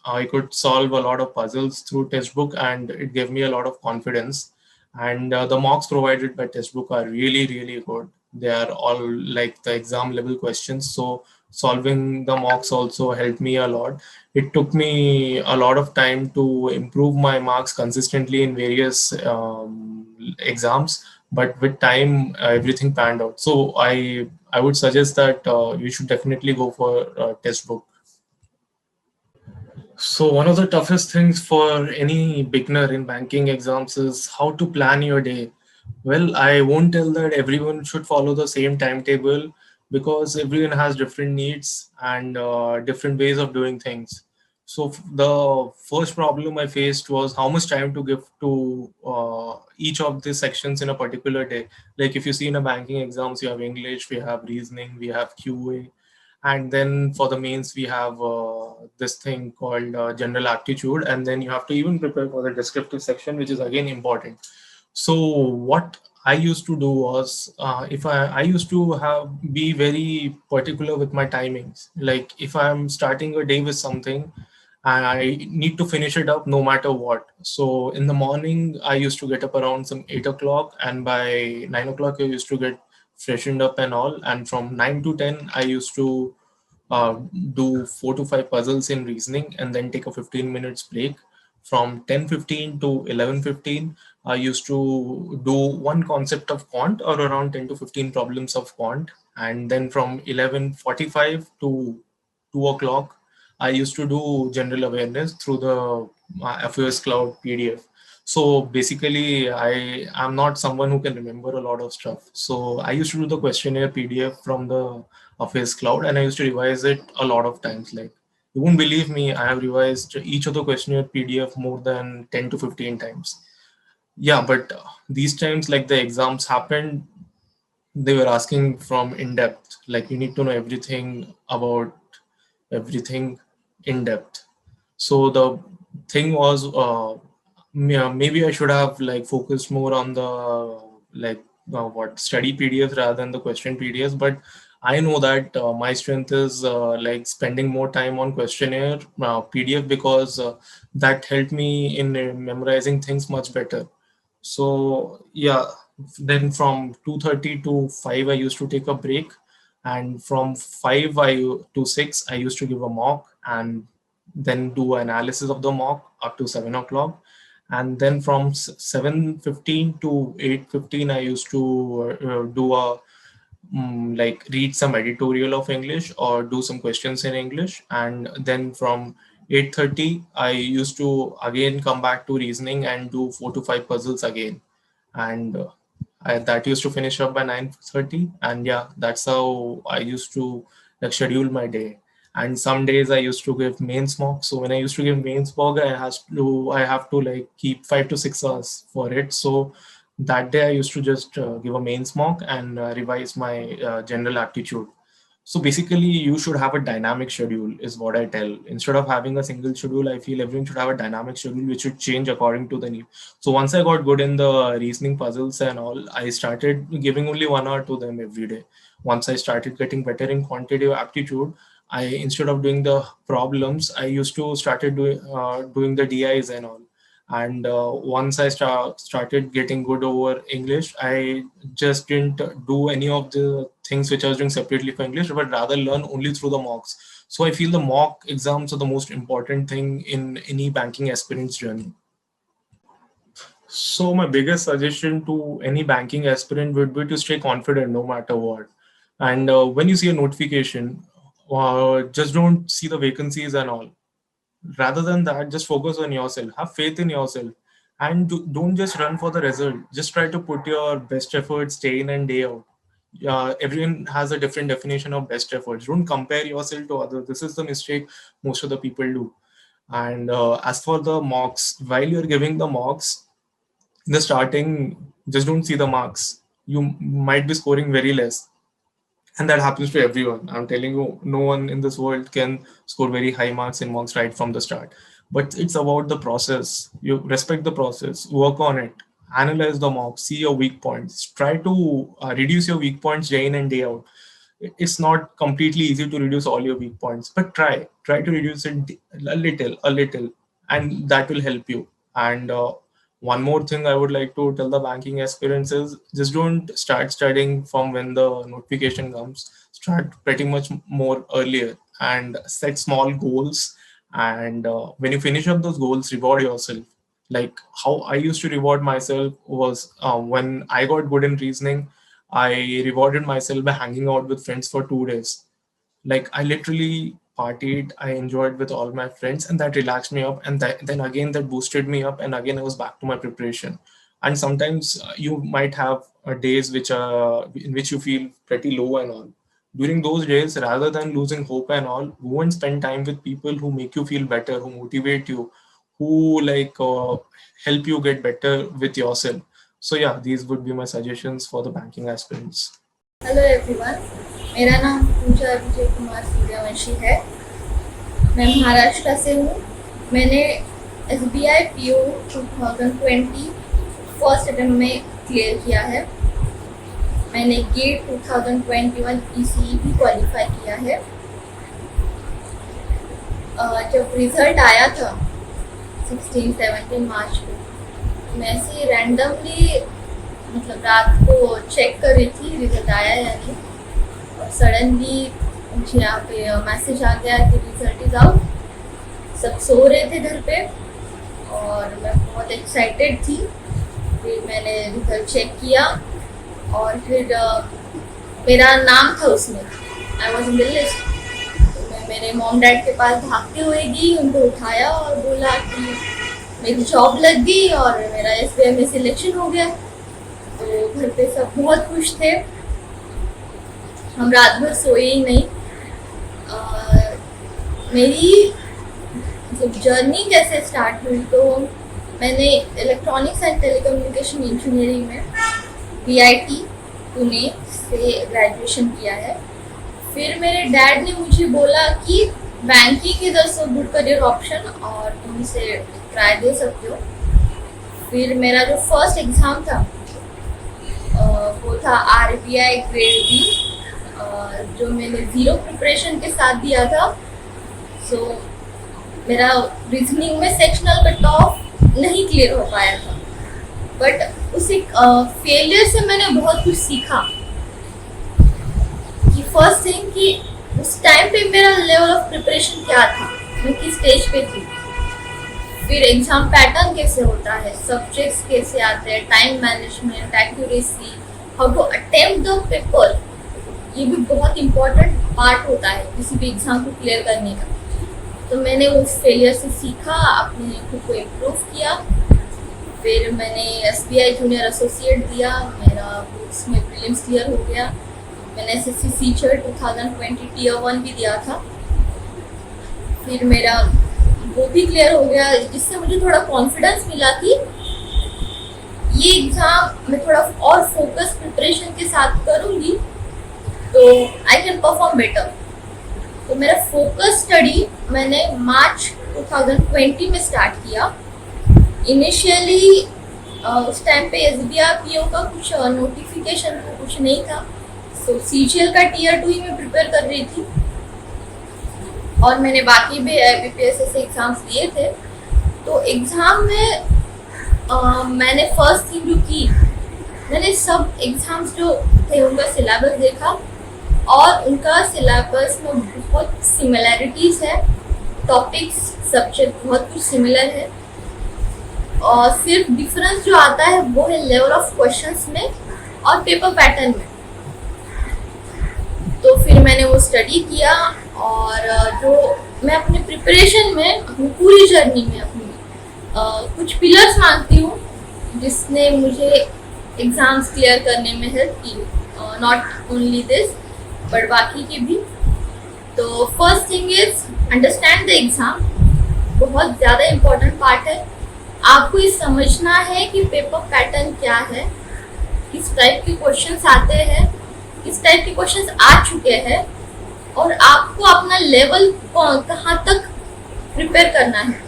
I could solve a lot of puzzles through Textbook, and it gave me a lot of confidence. And the mocks provided by Textbook are really, really good. They are all like the exam level questions, so solving the mocks also helped me a lot. It took me a lot of time to improve my marks consistently in various exams, but with time everything panned out. So I would suggest that you should definitely go for Textbook. So one of the toughest things for any beginner in banking exams is how to plan your day. Well, I won't tell that everyone should follow the same timetable, because everyone has different needs and different ways of doing things. So the first problem I faced was how much time to give to each of the sections in a particular day. Like if you see in a banking exams, you have English, we have reasoning, we have QA, and then for the mains we have this thing called general aptitude, and then you have to even prepare for the descriptive section, which is again important. So what I used to do was, if I used to be very particular with my timings. Like if I'm starting a day with something, I need to finish it up no matter what. So in the morning, I used to get up around some 8 o'clock, and by 9 o'clock, I used to get freshened up and all. And from 9 to 10, I used to uh, do 4 to 5 puzzles in reasoning, and then take a 15 minutes break. From 10:15 to 11:15, I used to do one concept of quant, or around 10 to 15 problems of quant. And then from 11:45 to 2 o'clock, I used to do general awareness through the FOS Cloud PDF. So basically, I am not someone who can remember a lot of stuff. So I used to do the questionnaire PDF from the FOS Cloud, and I used to revise it a lot of times. Like, you won't believe me, I have revised each of the questionnaire PDF more than 10 to 15 times. Yeah, but these times, like the exams happened, they were asking from in depth. Like, you need to know everything about everything in depth. So the thing was, yeah, maybe I should have like focused more on the like what study PDFs rather than the question PDFs. But I know that my strength is like spending more time on questionnaire PDF, because that helped me in memorizing things much better. So yeah, then from 2:30 to 5, I used to take a break, and from 5 to 6, I used to give a mock, and then do analysis of the mock up to 7 o'clock. And then from 7:15 to 8:15, I used to do a like read some editorial of English or do some questions in English. And then from 8:30, I used to again come back to reasoning and do 4 to 5 puzzles again. And that used to finish up by 9:30. And yeah, that's how I used to like schedule my day. And some days I used to give mains mock. So when I used to give mains mock, I have to like keep 5 to 6 hours for it. So that day I used to just give a mains mock and revise my general aptitude. So basically, you should have a dynamic schedule, is what I tell. Instead of having a single schedule, I feel everyone should have a dynamic schedule which should change according to the need. So once I got good in the reasoning puzzles and all, I started giving only 1 hour to them every day. Once I started getting better in quantitative aptitude, I, instead of doing the problems, I used to started doing the DIs and all. And once I started getting good over English, I just didn't do any of the things which I was doing separately for English, but rather learn only through the mocks. So I feel the mock exams are the most important thing in any banking aspirant's journey. So my biggest suggestion to any banking aspirant would be to stay confident no matter what. And when you see a notification, just don't see the vacancies and all. Rather than that, just focus on yourself, have faith in yourself, and don't just run for the result. Just try to put your best efforts day in and day out. Everyone has a different definition of best efforts. Don't compare yourself to others. This is the mistake most of the people do. And as for the mocks, while you're giving the mocks in the starting, just don't see the marks. You might be scoring very less, and that happens to everyone. I'm telling you, no one in this world can score very high marks in mocks right from the start. But it's about the process. You respect the process, work on it, analyze the mocks, see your weak points, try to reduce your weak points day in and day out. It's not completely easy to reduce all your weak points, but try to reduce it a little, and that will help you. And one more thing I would like to tell the banking aspirants is, just don't start studying from when the notification comes. Start pretty much more earlier and set small goals. And when you finish up those goals, reward yourself. Like how I used to reward myself was, when I got good in reasoning, I rewarded myself by hanging out with friends for 2 days. Like I literally partied, I enjoyed with all my friends, and that relaxed me up. And then again, that boosted me up. And again, I was back to my preparation. And sometimes you might have days which in which you feel pretty low and all. During those days, rather than losing hope and all, go and spend time with people who make you feel better, who motivate you, who like help you get better with yourself. So yeah, these would be my suggestions for the banking aspirants. Hello everyone, मेरा नाम पूजा विजय कुमार सूर्यवंशी है मैं महाराष्ट्र से हूँ। मैंने SBI PO 2020 first attempt में clear किया है। मैंने गेट 2021 ECE भी क्वालिफाई किया है। जब रिजल्ट आया था 16-17 मार्च को, मैं ऐसे रैंडमली मतलब रात को चेक कर रही थी रिजल्ट आया या नहीं, और सडनली मुझे यहाँ पे मैसेज आ गया कि रिजल्ट इज आउट। सब सो रहे थे घर पे और मैं बहुत एक्साइटेड थी। फिर मैंने रिजल्ट चेक किया और फिर मेरा नाम था उसमें, I was in the list. तो मैं मेरे मॉम डैड के पास भागते हुए गई, उनको उठाया और बोला कि मेरी जॉब लग गई और मेरा SBI में सिलेक्शन हो गया। तो घर पे सब बहुत खुश थे। हम रात भर सोए ही नहीं। मेरी जर्नी कैसे स्टार्ट हुई, तो मैंने इलेक्ट्रॉनिक्स एंड टेलीकम्युनिकेशन इंजीनियरिंग में VIT पुणे से ग्रेजुएशन किया है। फिर मेरे डैड ने मुझे बोला कि banking is also good career option और तुम इसे ट्राई दे सकते हो। फिर मेरा जो फर्स्ट एग्ज़ाम था वो था RBI ग्रेड B, जो मैंने 0 प्रिपरेशन के साथ दिया था। सो मेरा रीजनिंग में सेक्शनल कट ऑफ नहीं क्लियर हो पाया था, बट उस एक फेलियर से मैंने बहुत कुछ सीखा। कि फर्स्ट थिंग कि उस टाइम पे मेरा लेवल ऑफ प्रिपरेशन क्या था, मैं किस स्टेज पे थी। फिर एग्जाम पैटर्न कैसे होता है, सब्जेक्ट्स कैसे आते हैं, time management, accuracy, how to attempt the paper, ये भी बहुत इम्पोर्टेंट पार्ट होता है किसी भी एग्ज़ाम को क्लियर करने का। तो मैंने उस फेलियर से सीखा, अपने खुद को इम्प्रूव किया। फिर मैंने SBI जूनियर एसोसिएट दिया, मेरा उसमें प्रीलिम्स क्लियर हो गया। मैंने SSC सीचर 2020 Tier 1 भी दिया था, फिर मेरा वो भी क्लियर हो गया, जिससे मुझे थोड़ा कॉन्फिडेंस मिला कि ये एग्ज़ाम मैं थोड़ा और फोकस प्रिपरेशन के साथ करूँगी तो आई कैन परफॉर्म बेटर। तो मेरा फोकस स्टडी मैंने मार्च 2020 में स्टार्ट किया। इनिशियली उस टाइम पे SBI PO का कुछ नोटिफिकेशन कुछ नहीं था, सो CGL का Tier 2 ही मैं प्रिपेयर कर रही थी और मैंने बाकी भी IBPS से एग्ज़ाम्स दिए थे। तो एग्ज़ाम में मैंने फर्स्ट थिंग जो की, मैंने सब एग्ज़ाम्स जो थे उनका सिलेबस देखा और उनका सिलेबस में बहुत सिमिलैरिटीज़ है, टॉपिक्स सब्जेक्ट बहुत कुछ सिमिलर है, और सिर्फ डिफरेंस जो आता है वो है लेवल ऑफ क्वेश्चंस में और पेपर पैटर्न में। तो फिर मैंने वो स्टडी किया और जो मैं अपने प्रिपरेशन में, अपनी पूरी जर्नी में अपनी कुछ पिलर्स मानती हूँ जिसने मुझे एग्ज़ाम्स क्लियर करने में हेल्प की, नॉट ओनली दिस बट बाकी की भी। तो first thing is understand the exam, बहुत ज़्यादा इम्पोर्टेंट पार्ट है। आपको ये समझना है कि पेपर पैटर्न क्या है, किस टाइप के क्वेश्चंस आते हैं, किस टाइप के क्वेश्चंस आ चुके हैं और आपको अपना लेवल कहाँ तक प्रिपेयर करना है,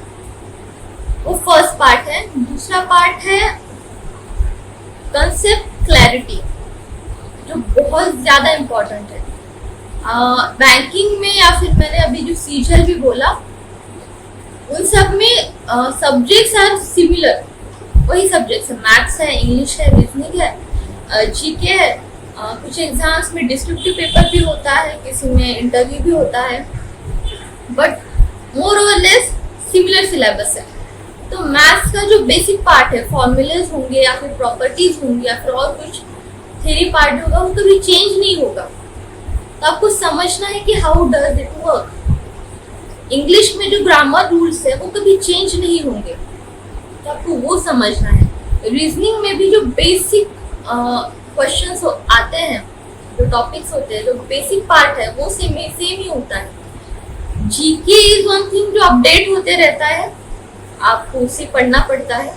वो फर्स्ट पार्ट है। दूसरा पार्ट है कंसेप्ट क्लैरिटी, जो बहुत ज़्यादा इम्पोर्टेंट है बैंकिंग में, या फिर मैंने अभी जो CGL भी बोला, उन सब में सब्जेक्ट्स आर सिमिलर, वही सब्जेक्ट्स है, मैथ्स है, इंग्लिश है, रीजनिंग है, GK है। कुछ एग्जाम्स में डिस्क्रिप्टिव पेपर भी होता है, किसी में इंटरव्यू भी होता है, but more over less similar syllabus है। तो मैथ्स का जो बेसिक पार्ट है, फॉर्मूलाज होंगे या फिर प्रॉपर्टीज होंगी या फिर और कुछ थ्योरी पार्ट होगा, वो कभी चेंज नहीं होगा। तो आपको समझना है कि how does it work. English में जो ग्रामर रूल्स है वो कभी चेंज नहीं होंगे, तो आपको वो समझना है। रीजनिंग में भी जो बेसिक क्वेश्चंस आते हैं, जो टॉपिक्स होते हैं, जो बेसिक पार्ट है वो सेम ही होता है। GK इज वन थिंग जो अपडेट होते रहता है, आपको उसे पढ़ना पड़ता है।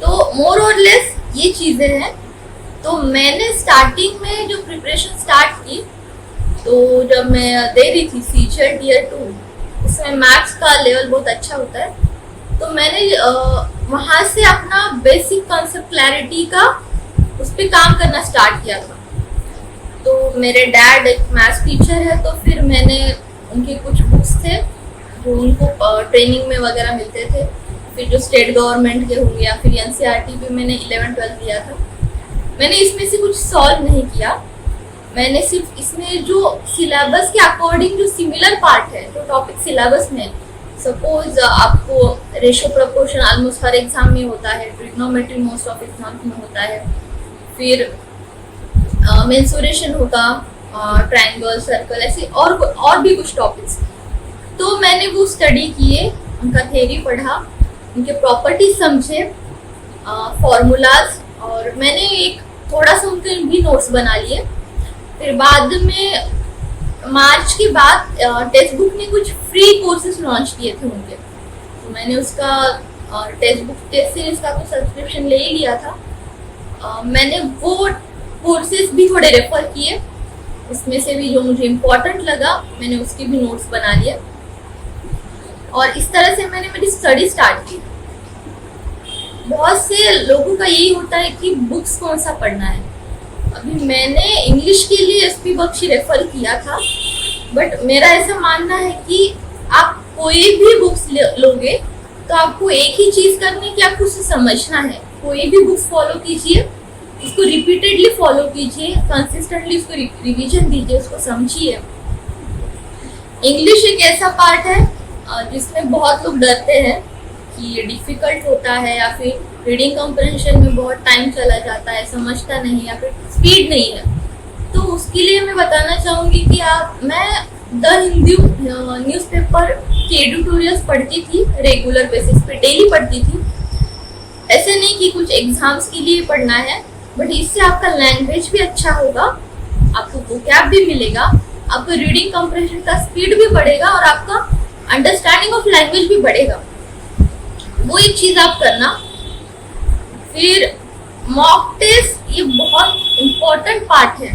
तो मोर और लेस ये चीज़ें हैं। तो मैंने स्टार्टिंग में जो प्रिपरेशन स्टार्ट की तो जब मैं दे रही थी सीजीएल टियर 2, उसमें मैथ्स का लेवल बहुत अच्छा होता है, तो मैंने वहाँ से अपना बेसिक कॉन्सेप्ट क्लैरिटी का उस पर काम करना स्टार्ट किया था। तो मेरे डैड एक मैथ्स टीचर है, तो फिर मैंने उनके कुछ बुक्स थे जो उनको ट्रेनिंग में वगैरह मिलते थे, फिर जो स्टेट गवर्नमेंट के होंगे या फिर एनसीईआरटी भी मैंने 11-12 दिया था। मैंने इसमें से कुछ सॉल्व नहीं किया, मैंने सिर्फ इसमें जो सिलेबस के अकॉर्डिंग जो सिमिलर पार्ट है, जो टॉपिक सिलेबस में, सपोज आपको रेशो प्रोपोर्शन ऑलमोस्ट हर एग्जाम में होता है, ट्रिग्नोमेट्री मोस्ट ऑफ एग्जाम में होता है, फिर मेंसुरेशन होगा, ट्रायंगल, सर्कल, ऐसे और भी कुछ टॉपिक्स। तो मैंने वो स्टडी किए, उनका थ्योरी पढ़ा, उनके प्रॉपर्टीज समझे, फॉर्मूलाज, और मैंने एक थोड़ा सा उनके भी नोट्स बना लिए। फिर बाद में मार्च के बाद टेक्स्ट बुक ने कुछ फ्री कोर्सेज लॉन्च किए थे उनके, तो मैंने उसका टेक्स्ट बुक टेस्ट सीरीज का कुछ सब्सक्रिप्शन ले ही लिया था। मैंने वो कोर्सेज भी थोड़े रेफर किए, उसमें से भी जो मुझे इम्पोर्टेंट लगा मैंने उसके भी नोट्स बना लिए, और इस तरह से मैंने मेरी स्टडी स्टार्ट की। बहुत से लोगों का यही होता है कि बुक्स कौन सा पढ़ना है। अभी मैंने इंग्लिश के लिए एसपी बख्शी रेफर किया था, बट मेरा ऐसा मानना है कि आप कोई भी बुक्स लोगे तो आपको एक ही चीज़ करनी है कि आपको उसे समझना है। कोई भी बुक्स फॉलो कीजिए, उसको रिपीटेडली फॉलो कीजिए, कंसिस्टेंटली उसको रिवीजन दीजिए, उसको समझिए। इंग्लिश एक ऐसा पार्ट है जिसमें बहुत लोग डरते हैं कि ये डिफ़िकल्ट होता है, या फिर रीडिंग कॉम्प्रिहेंशन में बहुत टाइम चला जाता है, समझता नहीं, या फिर स्पीड नहीं है। तो उसके लिए मैं बताना चाहूँगी कि मैं द हिंदू न्यूज़पेपर के एडिटोरियल्स पढ़ती थी, रेगुलर बेसिस पे डेली पढ़ती थी। ऐसे नहीं कि कुछ एग्जाम्स के लिए पढ़ना है, बट इससे आपका लैंग्वेज भी अच्छा होगा, आपको वोकैब भी मिलेगा, आपका रीडिंग कॉम्प्रिहेंशन का स्पीड भी बढ़ेगा, और आपका अंडरस्टैंडिंग ऑफ लैंग्वेज भी बढ़ेगा। वो एक चीज़ आप करना। फिर मॉक टेस्ट, ये बहुत इम्पोर्टेंट पार्ट है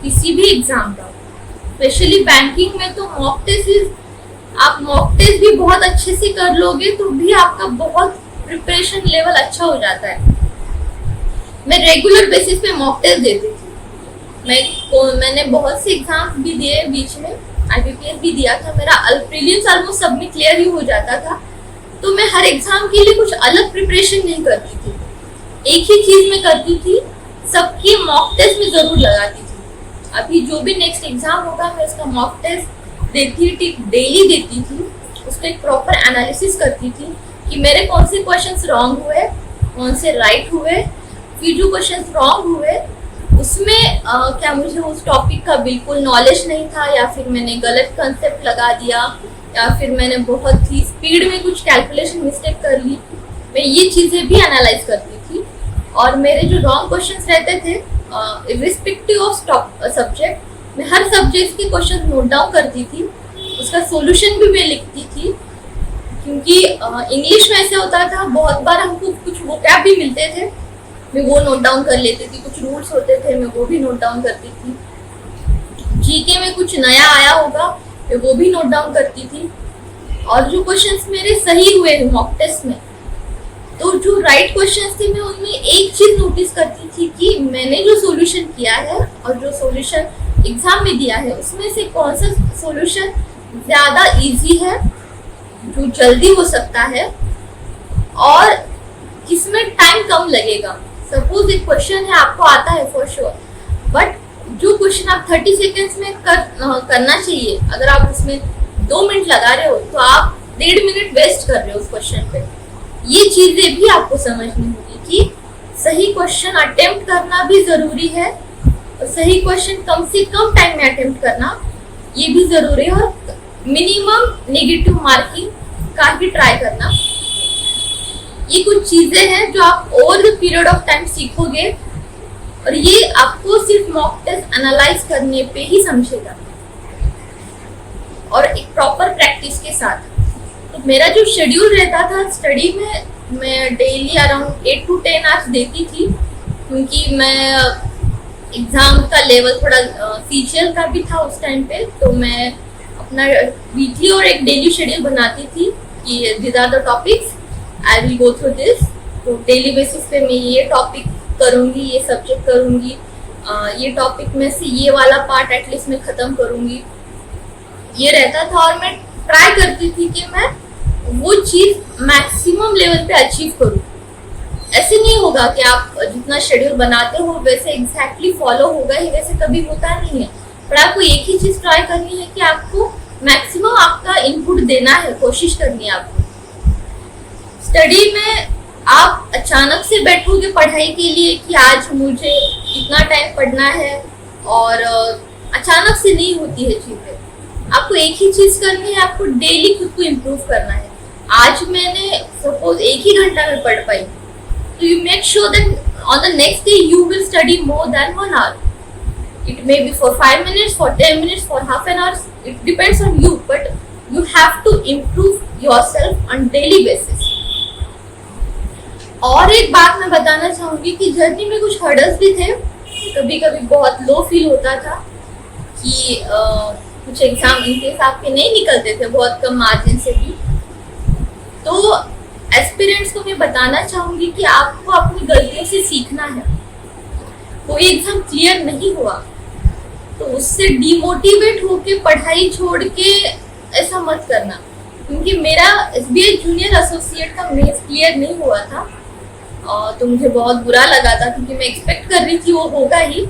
किसी भी एग्जाम का, स्पेशली बैंकिंग में। तो मॉक टेस्ट आप मॉक टेस्ट भी बहुत अच्छे से कर लोगे तो भी आपका बहुत प्रिपरेशन लेवल अच्छा हो जाता है। मैं रेगुलर बेसिस पे मॉक टेस्ट देती थी। मैंने बहुत से एग्जाम भी दिए, बीच में IBPS भी दिया था। मेरा प्रीलिम्स ऑलमोस्ट सब में क्लियर ही हो जाता था, तो मैं हर एग्जाम के लिए कुछ अलग प्रिपरेशन नहीं करती थी, एक ही चीज में करती थी, सबकी मॉक टेस्ट में जरूर लगाती थी। अभी जो भी नेक्स्ट एग्जाम होगा मैं उसका मॉक टेस्ट देती थी, डेली देती थी, उसका एक प्रॉपर एनालिसिस करती थी कि मेरे कौन से क्वेश्चंस रॉन्ग हुए, कौन से राइट हुए, फिर जो क्वेश्चंस रॉन्ग हुए उसमें क्या मुझे उस टॉपिक का बिल्कुल नॉलेज नहीं था, या फिर मैंने गलत कंसेप्ट लगा दिया, या फिर मैंने बहुत ही स्पीड में कुछ कैलकुलेशन मिस्टेक कर ली। मैं ये चीज़ें भी एनालाइज करती थी, और मेरे जो रॉन्ग क्वेश्चंस रहते थे इर्रिस्पेक्टिव ऑफ सब्जेक्ट, मैं हर सब्जेक्ट के क्वेश्चन नोट डाउन करती थी, उसका सॉल्यूशन भी मैं लिखती थी। क्योंकि इंग्लिश में ऐसे होता था, बहुत बार हमको कुछ वोकैब भी मिलते थे, मैं वो नोट डाउन कर लेती थी, कुछ रूल्स होते थे मैं वो भी नोट डाउन करती थी। जीके में कुछ नया आया होगा मैं वो भी नोट डाउन करती थी, और जो क्वेश्चंस मेरे सही हुए मॉक टेस्ट में, तो जो राइट क्वेश्चंस थे मैं उनमें एक चीज नोटिस करती थी कि मैंने जो सॉल्यूशन किया है और जो सॉल्यूशन एग्जाम में दिया है उसमें से कौन सा सॉल्यूशन ज़्यादा इजी है, जो जल्दी हो सकता है, और किसमें टाइम कम लगेगा। सपोज एक क्वेश्चन है आपको आता है फॉर श्योर, बट जो क्वेश्चन आप 30 सेकेंड्स में करना चाहिए, अगर आप उसमें 2 मिनट लगा रहे हो तो आप 1.5 मिनट वेस्ट कर रहे हो उस क्वेश्चन पे। ये चीजें भी आपको समझनी होगी कि सही क्वेश्चन अटेम्प्ट करना भी जरूरी है, और सही क्वेश्चन कम से कम टाइम में अटेम्प्ट करना ये भी जरूरी है, और मिनिमम नेगेटिव मार्किंग का ही ट्राई करना। ये कुछ चीजें हैं जो आप over the period of time सीखोगे, और ये आपको सिर्फ मॉक टेस्ट एनालाइज करने पे ही समझेगा, और एक प्रॉपर प्रैक्टिस के साथ। तो मेरा जो शेड्यूल रहता था स्टडी में, मैं डेली अराउंड 8 to 10 आवर्स देती थी, क्योंकि मैं एग्जाम का लेवल थोड़ा सीजीएल का भी था उस टाइम पे, तो मैं अपना वीकली और एक डेली शेड्यूल बनाती थी कि these are the topics I will go through this. तो डेली बेसिस पे मैं ये टॉपिक करूँगी, ये सब्जेक्ट करूँगी, ये टॉपिक में से ये वाला पार्ट एटलीस्ट मैं ख़त्म करूँगी, ये रहता था। और मैं ट्राई करती थी कि मैं वो चीज़ मैक्सिमम लेवल पे अचीव करूँ। ऐसे नहीं होगा कि आप जितना शेड्यूल बनाते हो वैसे एग्जैक्टली फॉलो होगा ही, वैसे कभी होता नहीं है। पर आपको एक ही चीज़ ट्राई करनी है कि आपको मैक्सिमम आपका इनपुट देना है, कोशिश करनी है आपको। स्टडी में आप अचानक से बैठोगे पढ़ाई के लिए कि आज मुझे इतना टाइम पढ़ना है, और अचानक से नहीं होती है चीज़ें। आपको एक ही चीज़ करनी है, आपको डेली खुद को इम्प्रूव करना है। आज मैंने सपोज 1 ही घंटा में पढ़ पाई, तो you make sure that on the next day you will study more than 1 hour. It may be for 5 minutes, for 10 minutes, for half an hour. It depends on you, but you have to improve yourself on daily basis. और एक बात मैं बताना चाहूँगी कि journey में कुछ hurdles भी थे। कभी कभी बहुत लो फील होता था कि कुछ एग्जाम इनकेस आपके नहीं निकलते थे बहुत कम मार्जिन से भी। तो एस्पिरेंट्स को मैं बताना चाहूँगी कि आपको अपनी गलतियों से सीखना है। कोई एग्जाम क्लियर नहीं हुआ तो उससे डिमोटिवेट होके पढ़ाई छोड़ के ऐसा मत करना, क्योंकि मेरा एसबीआई जूनियर एसोसिएट का मेंस क्लियर नहीं हुआ था, तो मुझे बहुत बुरा लगा था क्योंकि मैं एक्सपेक्ट कर रही थी वो होगा ही।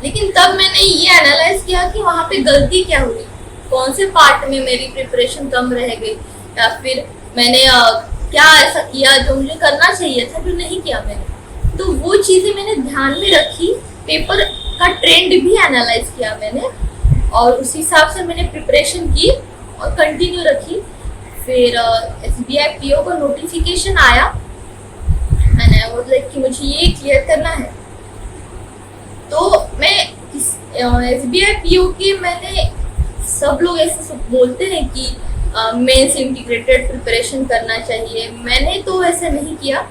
लेकिन तब मैंने ये एनालाइज किया कि वहाँ पे गलती क्या हुई, कौन से पार्ट में मेरी प्रिपरेशन कम रह गई, या फिर मैंने क्या ऐसा किया जो मुझे करना चाहिए था जो नहीं किया मैंने। तो वो चीज़ें मैंने ध्यान में रखी, पेपर का ट्रेंड भी एनालाइज किया मैंने, और उस हिसाब से मैंने प्रिपरेशन की और कंटिन्यू रखी। फिर एसबीआई पीओ का नोटिफिकेशन आया, मैंने वो लाइक कि मुझे ये क्लियर करना है। तो मैं एसबीआई पीओ के मैंने सब लोग ऐसे सब बोलते हैं कि मेंस इंटीग्रेटेड प्रिपरेशन करना चाहिए, मैंने तो ऐसा नहीं किया।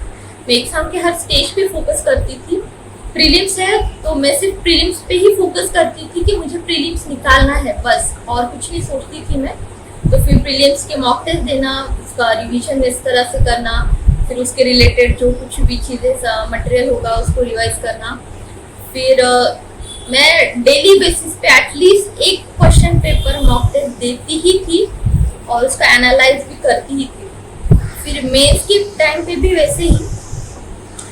मैं एग्जाम के हर स्टेज पे फोकस करती थी। प्रीलिम्स है तो मैं सिर्फ प्रीलिम्स पे ही फोकस करती थी कि मुझे प्रीलिम्स निकालना है बस, और कुछ नहीं सोचती थी मैं। तो फिर प्रीलिम्स के मॉक टेस्ट देना, उसका रिवीजन इस तरह से करना, फिर उसके रिलेटेड जो कुछ भी चीज़ें मटेरियल होगा उसको रिवाइज करना। फिर मैं डेली बेसिस पे एटलीस्ट एक क्वेश्चन पेपर मॉक टेस्ट देती ही थी और उसका एनालाइज भी करती ही थी। फिर मेंस के टाइम पे भी वैसे ही,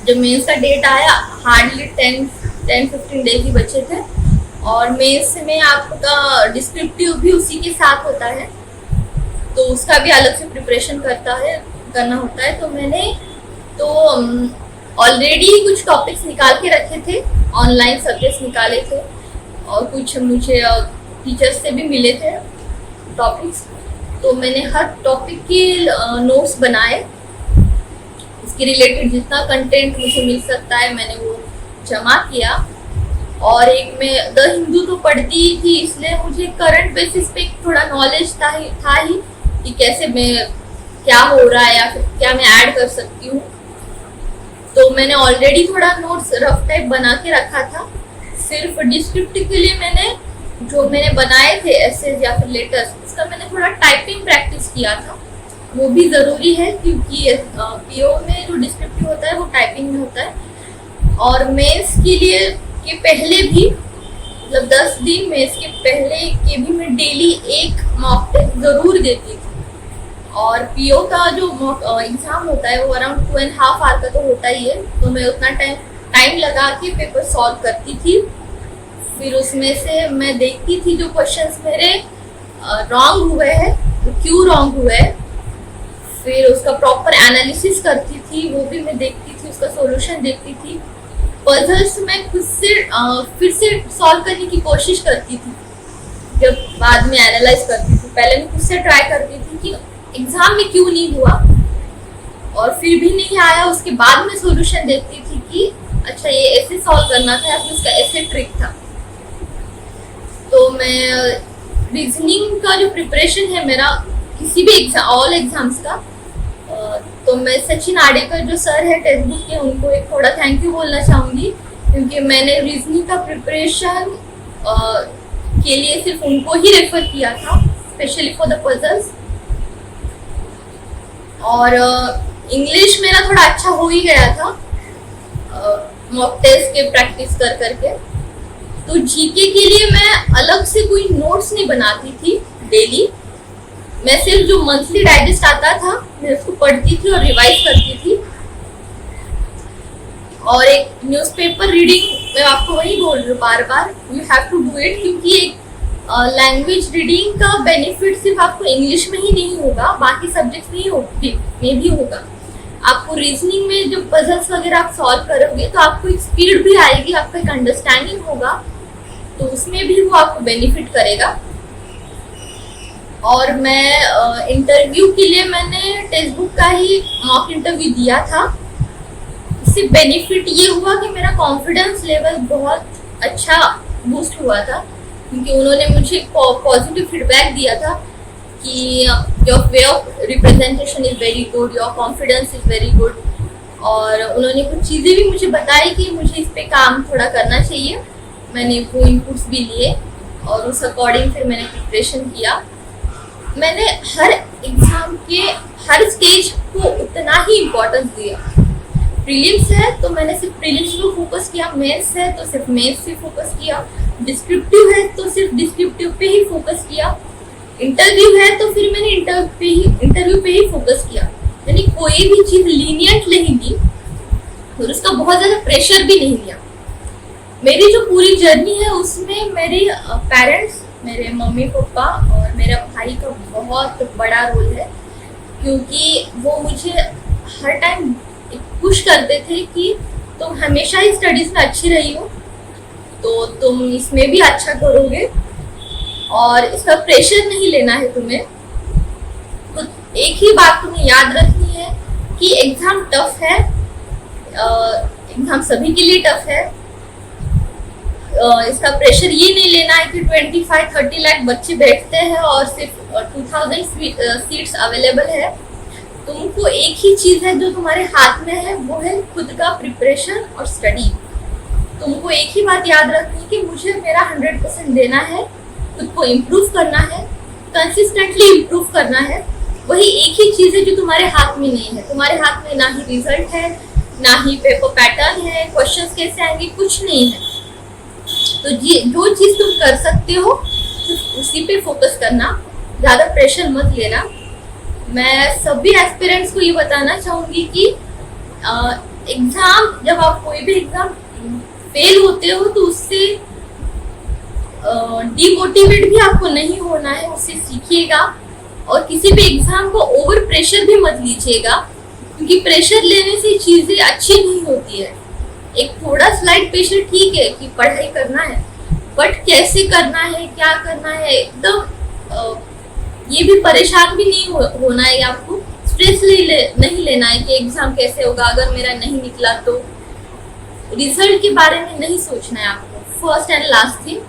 जब मेंस का डेट आया हार्डली 10-15 डेज ही बचे थे, और मेंस में आपका डिस्क्रिप्टिव भी उसी के साथ होता है, तो उसका भी अलग से प्रिपरेशन करना होता है। तो मैंने तो ऑलरेडी कुछ टॉपिक्स निकाल के रखे थे, ऑनलाइन सब्जेक्ट्स निकाले थे, और कुछ मुझे टीचर्स से भी मिले थे टॉपिक्स। तो मैंने हर टॉपिक के नोट्स बनाए, इसके रिलेटेड जितना कंटेंट मुझे मिल सकता है मैंने वो जमा किया। और एक मैं द हिंदू तो पढ़ती ही थी, इसलिए मुझे करंट बेसिस पे थोड़ा नॉलेज था ही कि कैसे मैं क्या हो रहा है या फिर क्या मैं ऐड कर सकती हूँ। तो मैंने ऑलरेडी थोड़ा नोट्स रफ टाइप बना के रखा था। सिर्फ डिस्क्रिप्टिव के लिए मैंने जो मैंने बनाए थे एसेज या फिर लेटर्स, उसका मैंने थोड़ा टाइपिंग प्रैक्टिस किया था। वो भी ज़रूरी है क्योंकि पीओ में जो डिस्क्रिप्टिव होता है वो टाइपिंग में होता है। और मेंस के लिए के पहले भी, मतलब 10 दिन मेंस के पहले के भी मैं डेली एक मॉक टेस्ट ज़रूर देती थी। और पीओ का जो एग्ज़ाम होता है वो अराउंड 2.5 आवर का तो होता ही है, तो मैं उतना टाइम लगा के पेपर सॉल्व करती थी। फिर उसमें से मैं देखती थी जो क्वेश्चंस मेरे रॉन्ग हुए हैं वो क्यों रॉन्ग हुए हैं, फिर उसका प्रॉपर एनालिसिस करती थी, वो भी मैं देखती थी, उसका सॉल्यूशन देखती थी। पजल्स मैं खुद से फिर से सॉल्व करने की कोशिश करती थी, जब बाद में एनालाइज करती थी। पहले मैं खुद से ट्राई करती थी कि एग्जाम में क्यों नहीं हुआ, और फिर भी नहीं आया, उसके बाद में सॉल्यूशन देखती थी कि अच्छा ये ऐसे सॉल्व करना था या फिर उसका ऐसे ट्रिक था। तो मैं रीजनिंग का जो प्रिपरेशन है मेरा किसी भी एग्जाम, ऑल एग्जाम्स का, तो मैं सचिन आडेकर जो सर है टेक्स्ट बुक के, उनको एक थोड़ा थैंक यू बोलना चाहूँगी क्योंकि मैंने रीजनिंग का प्रिपरेशन के लिए सिर्फ उनको ही रेफर किया था, स्पेशली फॉर द पजल्स। और इंग्लिश मेरा थोड़ा अच्छा हो ही गया था मॉक टेस्ट के प्रैक्टिस कर करके। तो जीके के लिए मैं अलग से कोई नोट्स नहीं बनाती थी डेली, मैं सिर्फ जो मंथली डाइजेस्ट आता था मैं उसको पढ़ती थी और रिवाइज करती थी। और एक न्यूज़पेपर रीडिंग मैं आपको वही बोल रही हूँ बार बार, you have to do it, क्योंकि एक लैंग्वेज रीडिंग का बेनिफिट सिर्फ आपको इंग्लिश में ही नहीं होगा, बाकी सब्जेक्ट्स में भी होगा। आपको रीजनिंग में जो पजल्स वगैरह आप सॉल्व करोगे तो आपको एक स्पीड भी आएगी, आपका एक अंडरस्टैंडिंग होगा, तो उसमें भी वो आपको बेनिफिट करेगा। और मैं इंटरव्यू के लिए मैंने टेक्स्ट बुक का ही मॉक इंटरव्यू दिया था। इससे बेनिफिट ये हुआ कि मेरा कॉन्फिडेंस लेवल बहुत अच्छा बूस्ट हुआ था, क्योंकि उन्होंने मुझे पॉजिटिव फीडबैक दिया था कि your way of representation is very good, your confidence is very good. और उन्होंने कुछ चीज़ें भी मुझे बताई कि मुझे इस पे काम थोड़ा करना चाहिए। मैंने वो इनपुट्स भी लिए और उस अकॉर्डिंग फिर मैंने प्रिपरेशन किया। मैंने हर एग्ज़ाम के हर स्टेज को उतना ही इम्पोर्टेंस दिया। प्रीलिम्स है तो मैंने सिर्फ प्रीलिम्स पे फोकस किया, मेंस है तो सिर्फ मेंस पे फोकस किया, डिस्क्रिप्टिव है तो सिर्फ डिस्क्रिप्टिव पे ही फोकस किया, इंटरव्यू है तो फिर मैंने इंटरव्यू पे ही फोकस किया। यानी कोई भी चीज़ लीनियंट नहीं दी और उसका बहुत ज़्यादा प्रेशर भी नहीं लिया। मेरी जो पूरी जर्नी है उसमें मेरे पेरेंट्स, मेरे मम्मी पापा और मेरा भाई का बहुत बड़ा रोल है, क्योंकि वो मुझे हर टाइम पुश करते थे कि तुम हमेशा ही स्टडीज़ में अच्छी रही हो तो तुम इसमें भी अच्छा करोगे और इसका प्रेशर नहीं लेना है तुम्हें। तो एक ही बात तुम्हें याद रखनी है कि एग्ज़ाम टफ है, एग्ज़ाम सभी के लिए टफ है। इसका प्रेशर ये नहीं लेना है कि 25-30 लाख बच्चे बैठते हैं और सिर्फ 2000 सीट्स अवेलेबल है। तुमको एक ही चीज़ है जो तुम्हारे हाथ में है, वो है खुद का प्रिपरेशन और स्टडी। तुमको एक ही बात याद रखनी है कि मुझे मेरा 100% देना है, खुद को इम्प्रूव करना है, कंसिस्टेंटली इम्प्रूव करना है। वही एक ही चीज़ है जो तुम्हारे हाथ में नहीं है। तुम्हारे हाथ में ना ही रिजल्ट है, ना ही पेपर पैटर्न है, क्वेश्चंस कैसे आएंगे, कुछ नहीं है। तो जो चीज़ तुम कर सकते हो उसी पे फोकस करना, ज़्यादा प्रेशर मत लेना। मैं सभी एस्पिरेंट्स को ये बताना चाहूँगी कि एग्ज़ाम, जब आप कोई भी एग्ज़ाम फेल होते हो तो उससे डिमोटिवेट भी आपको नहीं होना है, उससे सीखिएगा। और किसी भी एग्ज़ाम को ओवर प्रेशर भी मत लीजिएगा, क्योंकि प्रेशर लेने से चीज़ें अच्छी नहीं होती है। एक थोड़ा स्लाइड प्रेशर ठीक है कि पढ़ाई करना है, बट कैसे करना है, क्या करना है, एकदम ये भी परेशान भी नहीं होना है। आपको स्ट्रेस नहीं लेना है कि एग्ज़ाम कैसे होगा, अगर मेरा नहीं निकला तो। रिजल्ट के बारे में नहीं सोचना है आपको। फर्स्ट एंड लास्ट थिंग,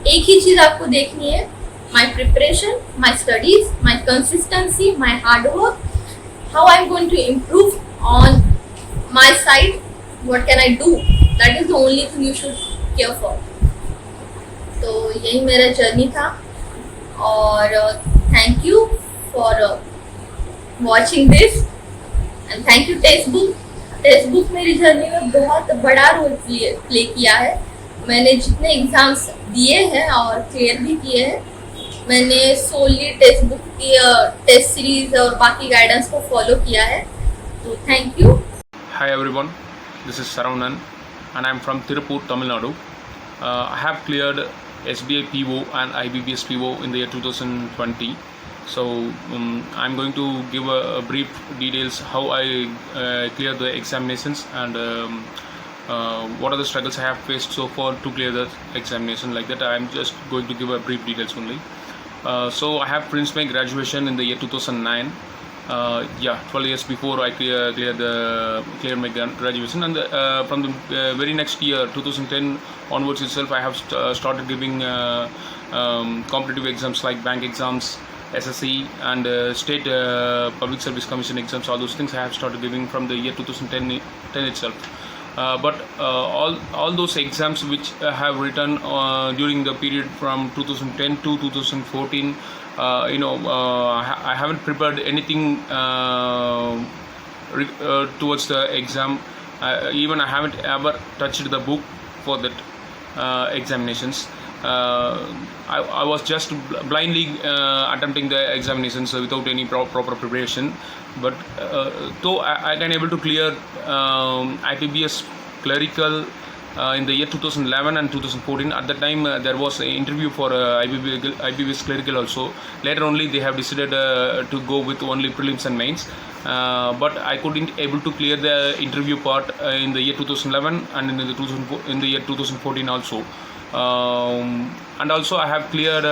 एक ही चीज़ आपको देखनी है, my preparation, my studies, my consistency, my hard work, how I am going to improve on my side, what can I do? That is the only thing you should care for. तो यही मेरा journey था और thank you for watching this and thank you text book. Text book मेरी journey में बहुत बड़ा role play किया है। मैंने जितने एग्ज़ाम्स दिए हैं और क्लियर भी किए हैं, मैंने सोली टेक्स्ट बुक की टेस्ट सीरीज और बाकी गाइडेंस को फॉलो किया है। तो thank you. Hi everyone, this is Saravanan and I am from Tirupur, Tamil Nadu. I have cleared SBI PO and IBPS PO in the year 2020. So I'm going to give a brief details how I cleared the examinations and what are the struggles I have faced so far to clear the examination like that. I'm just going to give a brief details only. So I have finished my graduation in the year 2009. 12 years before I cleared my graduation, and from the very next year 2010 onwards itself I have started giving competitive exams like bank exams, SSC and state public service commission exams. All those things I have started giving from the year 2010 itself. but all those exams which I have written during the period from 2010 to 2014, I haven't prepared anything towards the exam. Even I haven't ever touched the book for that examinations. I was just blindly attempting the examinations without any proper preparation. But though I can able to clear IPBS clerical in the year 2011 and 2014. At that time, there was an interview for IBBS clerical also. Later only they have decided to go with only prelims and mains. But I couldn't able to clear the interview part in the year 2011 and in the year 2014 also. And also I have cleared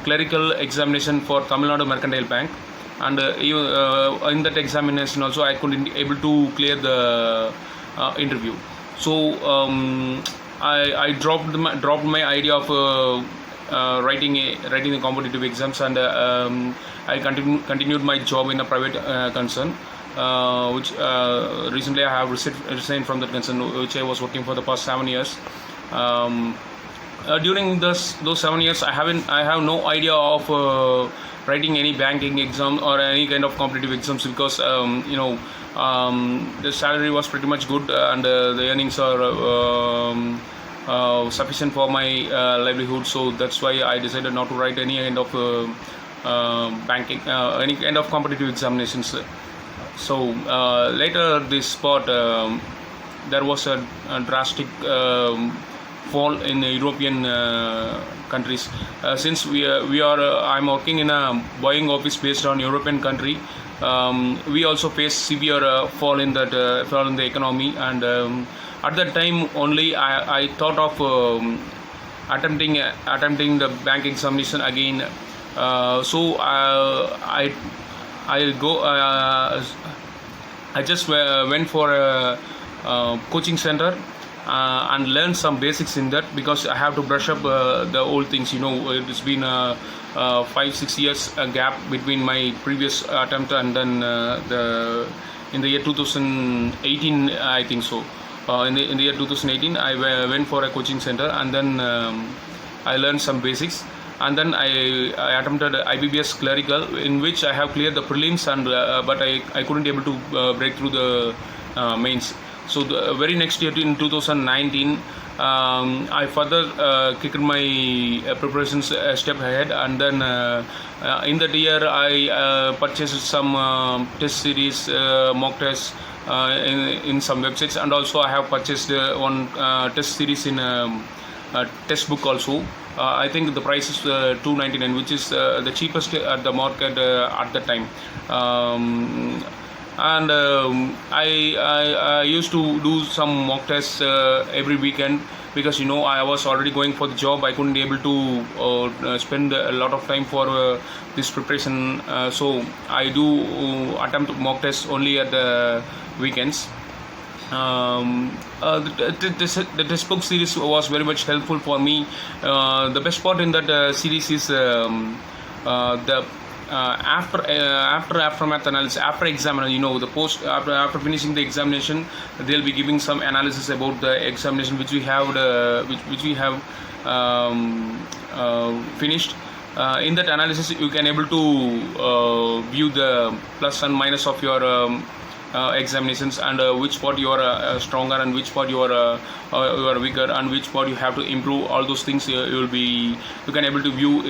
clerical examination for Tamil Nadu Mercantile Bank, and in that examination also I couldn't able to clear the interview. So I dropped my idea of writing the competitive exams, and I continued my job in a private concern, which recently I have resigned from that concern, which I was working for the past 7 years. During those 7 years, I have no idea of writing any banking exam or any kind of competitive exams, because the salary was pretty much good, and the earnings are sufficient for my livelihood. So that's why I decided not to write any kind of banking, any kind of competitive examinations. So later this part, there was a drastic fall in the European countries. Since I'm working in a buying office based on European country, we also face severe fall in the economy, and at that time only I thought of attempting the bank examination again. So I just went for a coaching center and learn some basics in that, because I have to brush up the old things. It's been 5-6 years gap between my previous attempt and then in the year 2018, I think so. In the year 2018, I went for a coaching center, and then I learned some basics, and then I attempted IBBS clerical, in which I have cleared the prelims, and but I couldn't able to break through the mains. So the very next year, in 2019, I further kicked my preparations a step ahead, and then in that year I purchased some test series, mock tests in some websites, and also I have purchased one test series in test book also. I think the price is $299, which is the cheapest at the market at the time. And I used to do some mock tests every weekend, because I was already going for the job. I couldn't be able to spend a lot of time for this preparation, so I do attempt mock tests only at the weekends. The test book series was very much helpful for me. The best part in that series is the aftermath analysis after exam. The post after finishing the examination, they'll be giving some analysis about the examination which we have finished. In that analysis, you can able to view the plus and minus of your examinations, and which part you are stronger, and which part you are weaker, and which part you have to improve. All those things you can able to view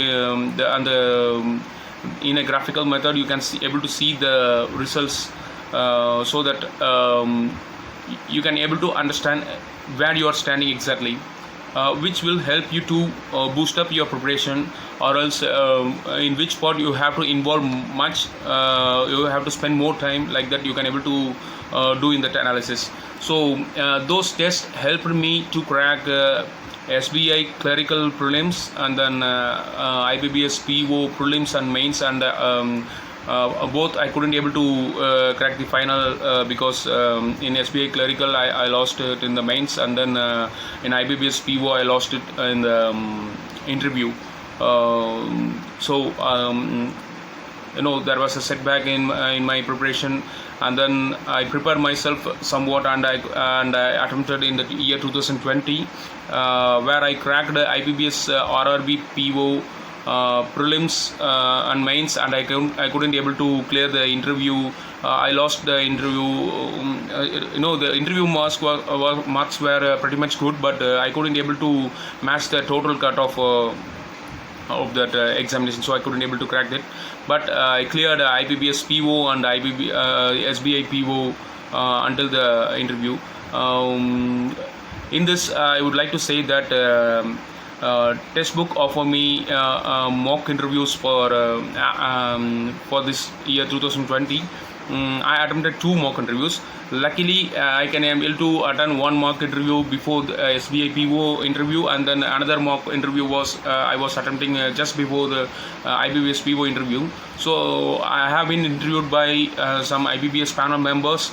in a graphical method. You can able to see the results, so that you can able to understand where you are standing exactly, which will help you to boost up your preparation, or else in which part you have to involve much, you have to spend more time, like that you can able to do in that analysis. So those tests helped me to crack SBI clerical prelims, and then IBBS PO prelims and mains, and both I couldn't able to crack the final, because in SBI clerical I lost it in the mains, and then in IBBS PO I lost it in the interview. So there was a setback in my preparation, and then I prepared myself somewhat, and I attempted in the year 2020, where I cracked IBBS RRB PO prelims and mains, and I couldn't able to clear the interview. I lost the interview. The interview marks were pretty much good, but I couldn't able to match the total cutoff of that examination, so I couldn't able to crack that. But I cleared IBBS PO and SBI PO until the interview. In this, I would like to say that textbook offer me mock interviews for this year 2020. I attempted 2 mock interviews. Luckily, I can able to attend 1 mock interview before the SBI PO interview, and then another mock interview was I was attempting just before the IBBS PO interview. So I have been interviewed by some IBBS panel members,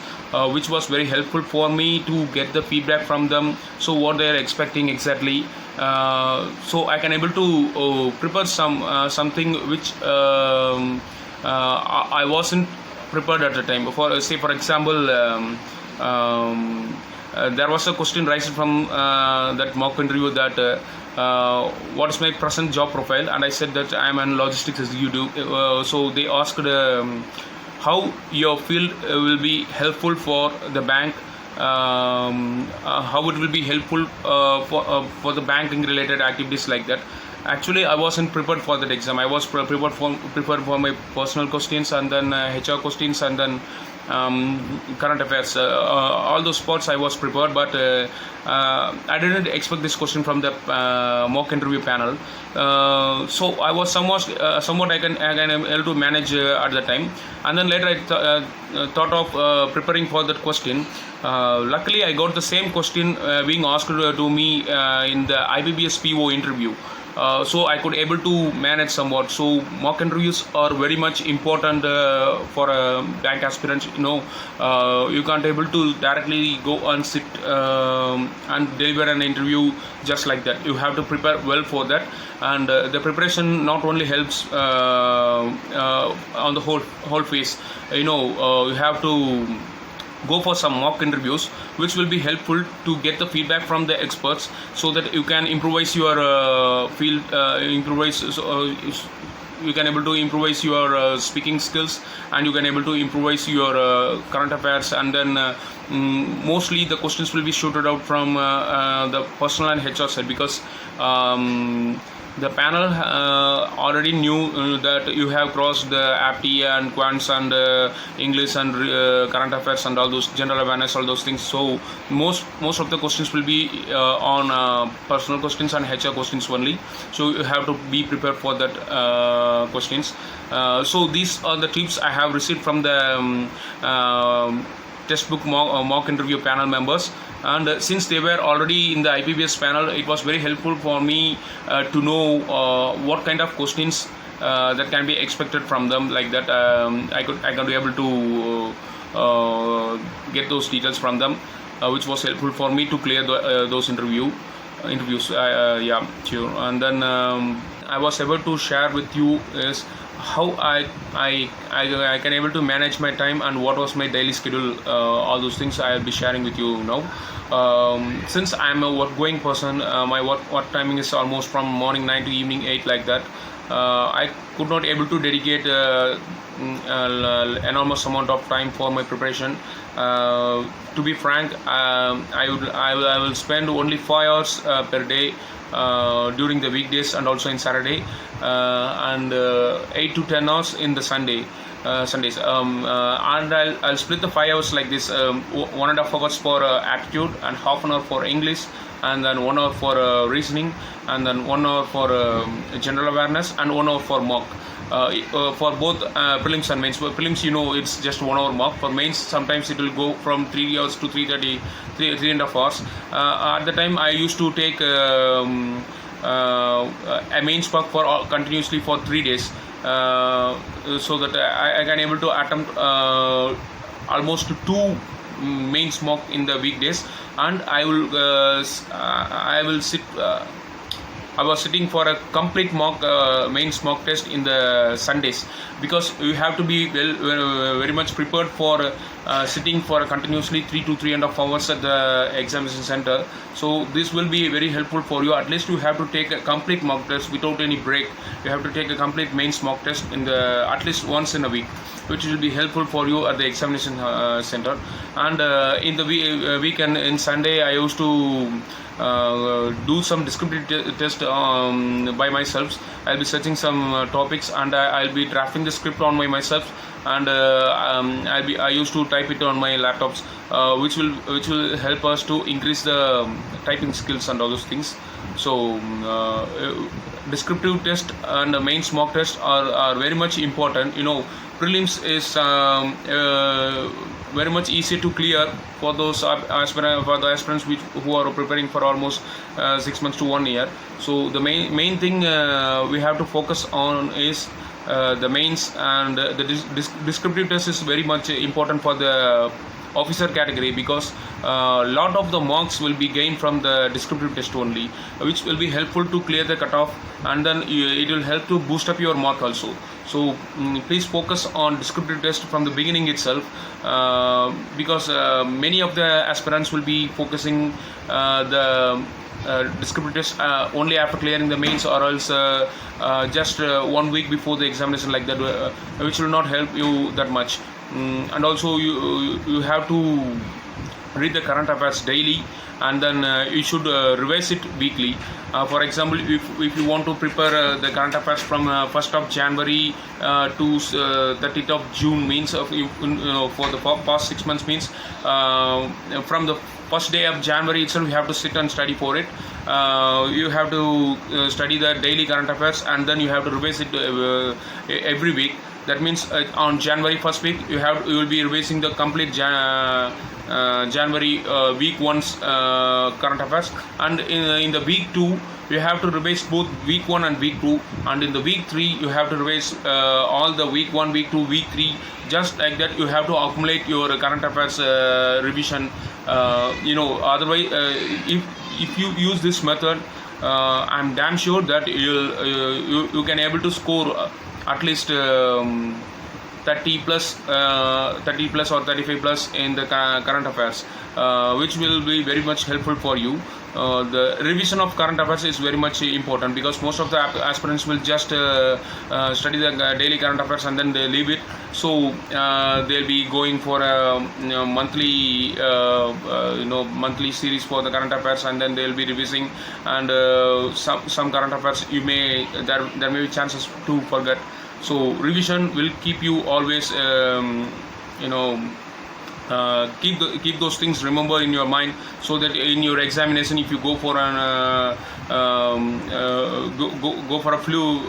which was very helpful for me to get the feedback from them. So what they are expecting exactly. So I can able to prepare something which I wasn't prepared at the time. For example, there was a question raised from that mock interview that what is my present job profile, and I said that I am an logistics executive. So they asked how your field will be helpful for the bank, how it will be helpful for the banking related activities like that. Actually, I wasn't prepared for that exam. I was prepared for my personal questions, and then HR questions, and then current affairs. All those parts I was prepared, but I didn't expect this question from the mock interview panel. So I was somewhat I can able to manage at the time, and then later I thought of preparing for that question. Luckily, I got the same question being asked to me in the IBBS PO interview. So I could able to manage somewhat. So mock interviews are very much important for a bank aspirant. You can't able to directly go and sit and deliver an interview just like that. You have to prepare well for that, and the preparation not only helps on the whole phase. You have to go for some mock interviews, which will be helpful to get the feedback from the experts, so that you can improvise your field, you can able to improvise your speaking skills, and you can able to improvise your current affairs, and then mostly the questions will be shooted out from the personal and HR side, because the panel already knew that you have crossed the APT and Quants and English and current affairs and all those general awareness, all those things. So most of the questions will be on personal questions and HR questions only. So you have to be prepared for that questions. So these are the tips I have received from the textbook mock interview panel members. And since they were already in the IBBS panel, it was very helpful for me to know what kind of questions that can be expected from them. Like that, I can be able to get those details from them, which was helpful for me to clear those interviews. Yeah, sure. And then I was able to share with you is how I can able to manage my time and what was my daily schedule. All those things I will be sharing with you now. Since I am a work-going person, my work timing is almost from morning 9 to evening 8, like that. I could not able to dedicate enormous amount of time for my preparation. To be frank, I will spend only 5 hours per day during the weekdays and also in Saturday, and 8 to 10 hours in the Sundays. And I'll split the 5 hours like this: 1.5 hours for aptitude, and half an hour for English, and then 1 hour for reasoning, and then 1 hour for general awareness, and 1 hour for mock. For both prelims and mains. For prelims, it's just 1 hour mock. For mains, sometimes it will go from 3 hours to 3.5 hours. At the time, I used to take a mains mock for continuously for 3 days, so that I can able to attempt almost 2 mains mock in the weekdays, and I will sit I was sitting for a complete mains mock test in the Sundays, because you have to be very much prepared for sitting for continuously 3 to 3.5 hours at the examination center. So this will be very helpful for you. At least you have to take a complete mock test without any break. You have to take a complete mains mock test in the at least once in a week, which will be helpful for you at the examination center. And in the weekend, in Sunday, I used to do some descriptive test by myself. I'll be searching some topics, and I'll be drafting the script on myself, and I used to type it on my laptops, which will help us to increase the typing skills and all those things. So descriptive test and the mains mock test are very much important. Prelims is very much easy to clear for those aspirants who are preparing for almost 6 months to 1 year. So the main thing we have to focus on is the mains, and the descriptive test is very much important for the officer category, because a lot of the marks will be gained from the descriptive test only, which will be helpful to clear the cutoff, and then it will help to boost up your mark also. So please focus on descriptive test from the beginning itself, because many of the aspirants will be focusing the descriptive test only after clearing the mains, or else just 1 week before the examination, like that, which will not help you that much. And also you have to read the current affairs daily, and then you should revise it weekly. For example, if you want to prepare the current affairs from 1st of January to 30th of June, means for the past 6 months, means from the first day of January itself you have to sit and study for it. You have to study the daily current affairs, and then you have to revise it every week. That means on January first week you will be revising the complete January week 1's current affairs, and in the week 2 you have to revise both week 1 and week 2, and in the week 3 you have to revise all the week 1, week 2, week 3. Just like that, you have to accumulate your current affairs revision. Otherwise, if you use this method, I'm damn sure that you can able to score at least 30 plus or 35 plus in the current affairs, which will be very much helpful for you. The revision of current affairs is very much important, because most of the aspirants will just study the daily current affairs and then they leave it. So they'll be going for a monthly series for the current affairs, and then they'll be revising, and some current affairs there may be chances to forget. So revision will keep you always keep those things remember in your mind, so that in your examination, if you go for an go for a flu,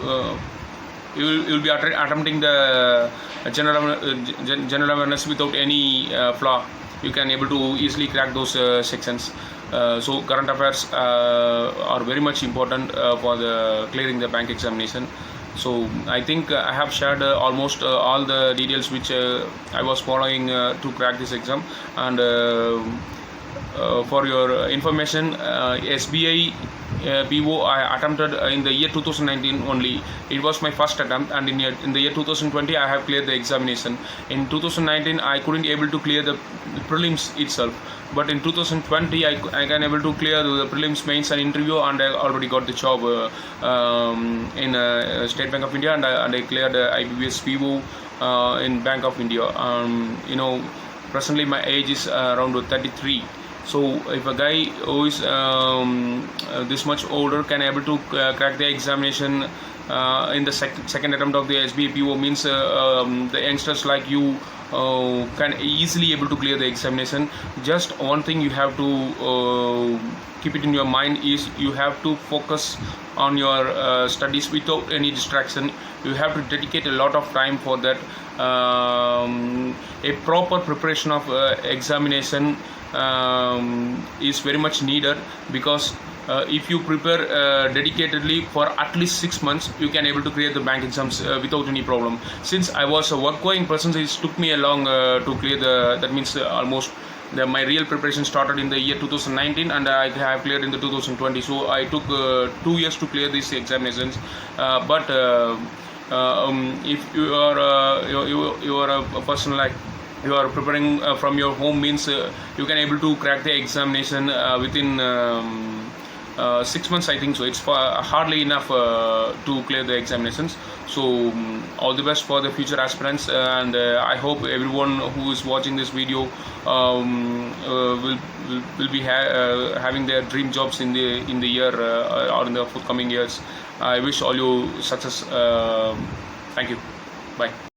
you'll be attempting the general awareness without any flaw. You can able to easily crack those sections. So current affairs are very much important for the clearing the bank examination. So I think I have shared almost all the details which I was following to crack this exam. And for your information, SBI PO I attempted in the year 2019 only. It was my first attempt, and in the year 2020 I have cleared the examination. In 2019 I couldn't able to clear the prelims itself, but in 2020 I can able to clear the prelims, mains and interview, and I already got the job in State Bank of India, and I cleared IBBS PO in Bank of India. Presently my age is around 33. So if a guy who is this much older can able to crack the examination in the second attempt of the SBI PO, means the youngsters like you can easily able to clear the examination. Just one thing you have to keep it in your mind is you have to focus on your studies without any distraction. You have to dedicate a lot of time for that. A proper preparation of examination is very much needed, because if you prepare dedicatedly for at least 6 months, you can able to clear the bank exams without any problem. Since I was a work going person, it took me a long to clear that means almost my real preparation started in the year 2019, and I have cleared in the 2020. So I took 2 years to clear these examinations. But if you are you are a person like you are preparing from your home, means you can able to crack the examination within 6 months, I think so. It's hardly enough to clear the examinations. So all the best for the future aspirants, and I hope everyone who is watching this video will be having their dream jobs in the year or in the forthcoming years. I wish all you success. Thank you. Bye.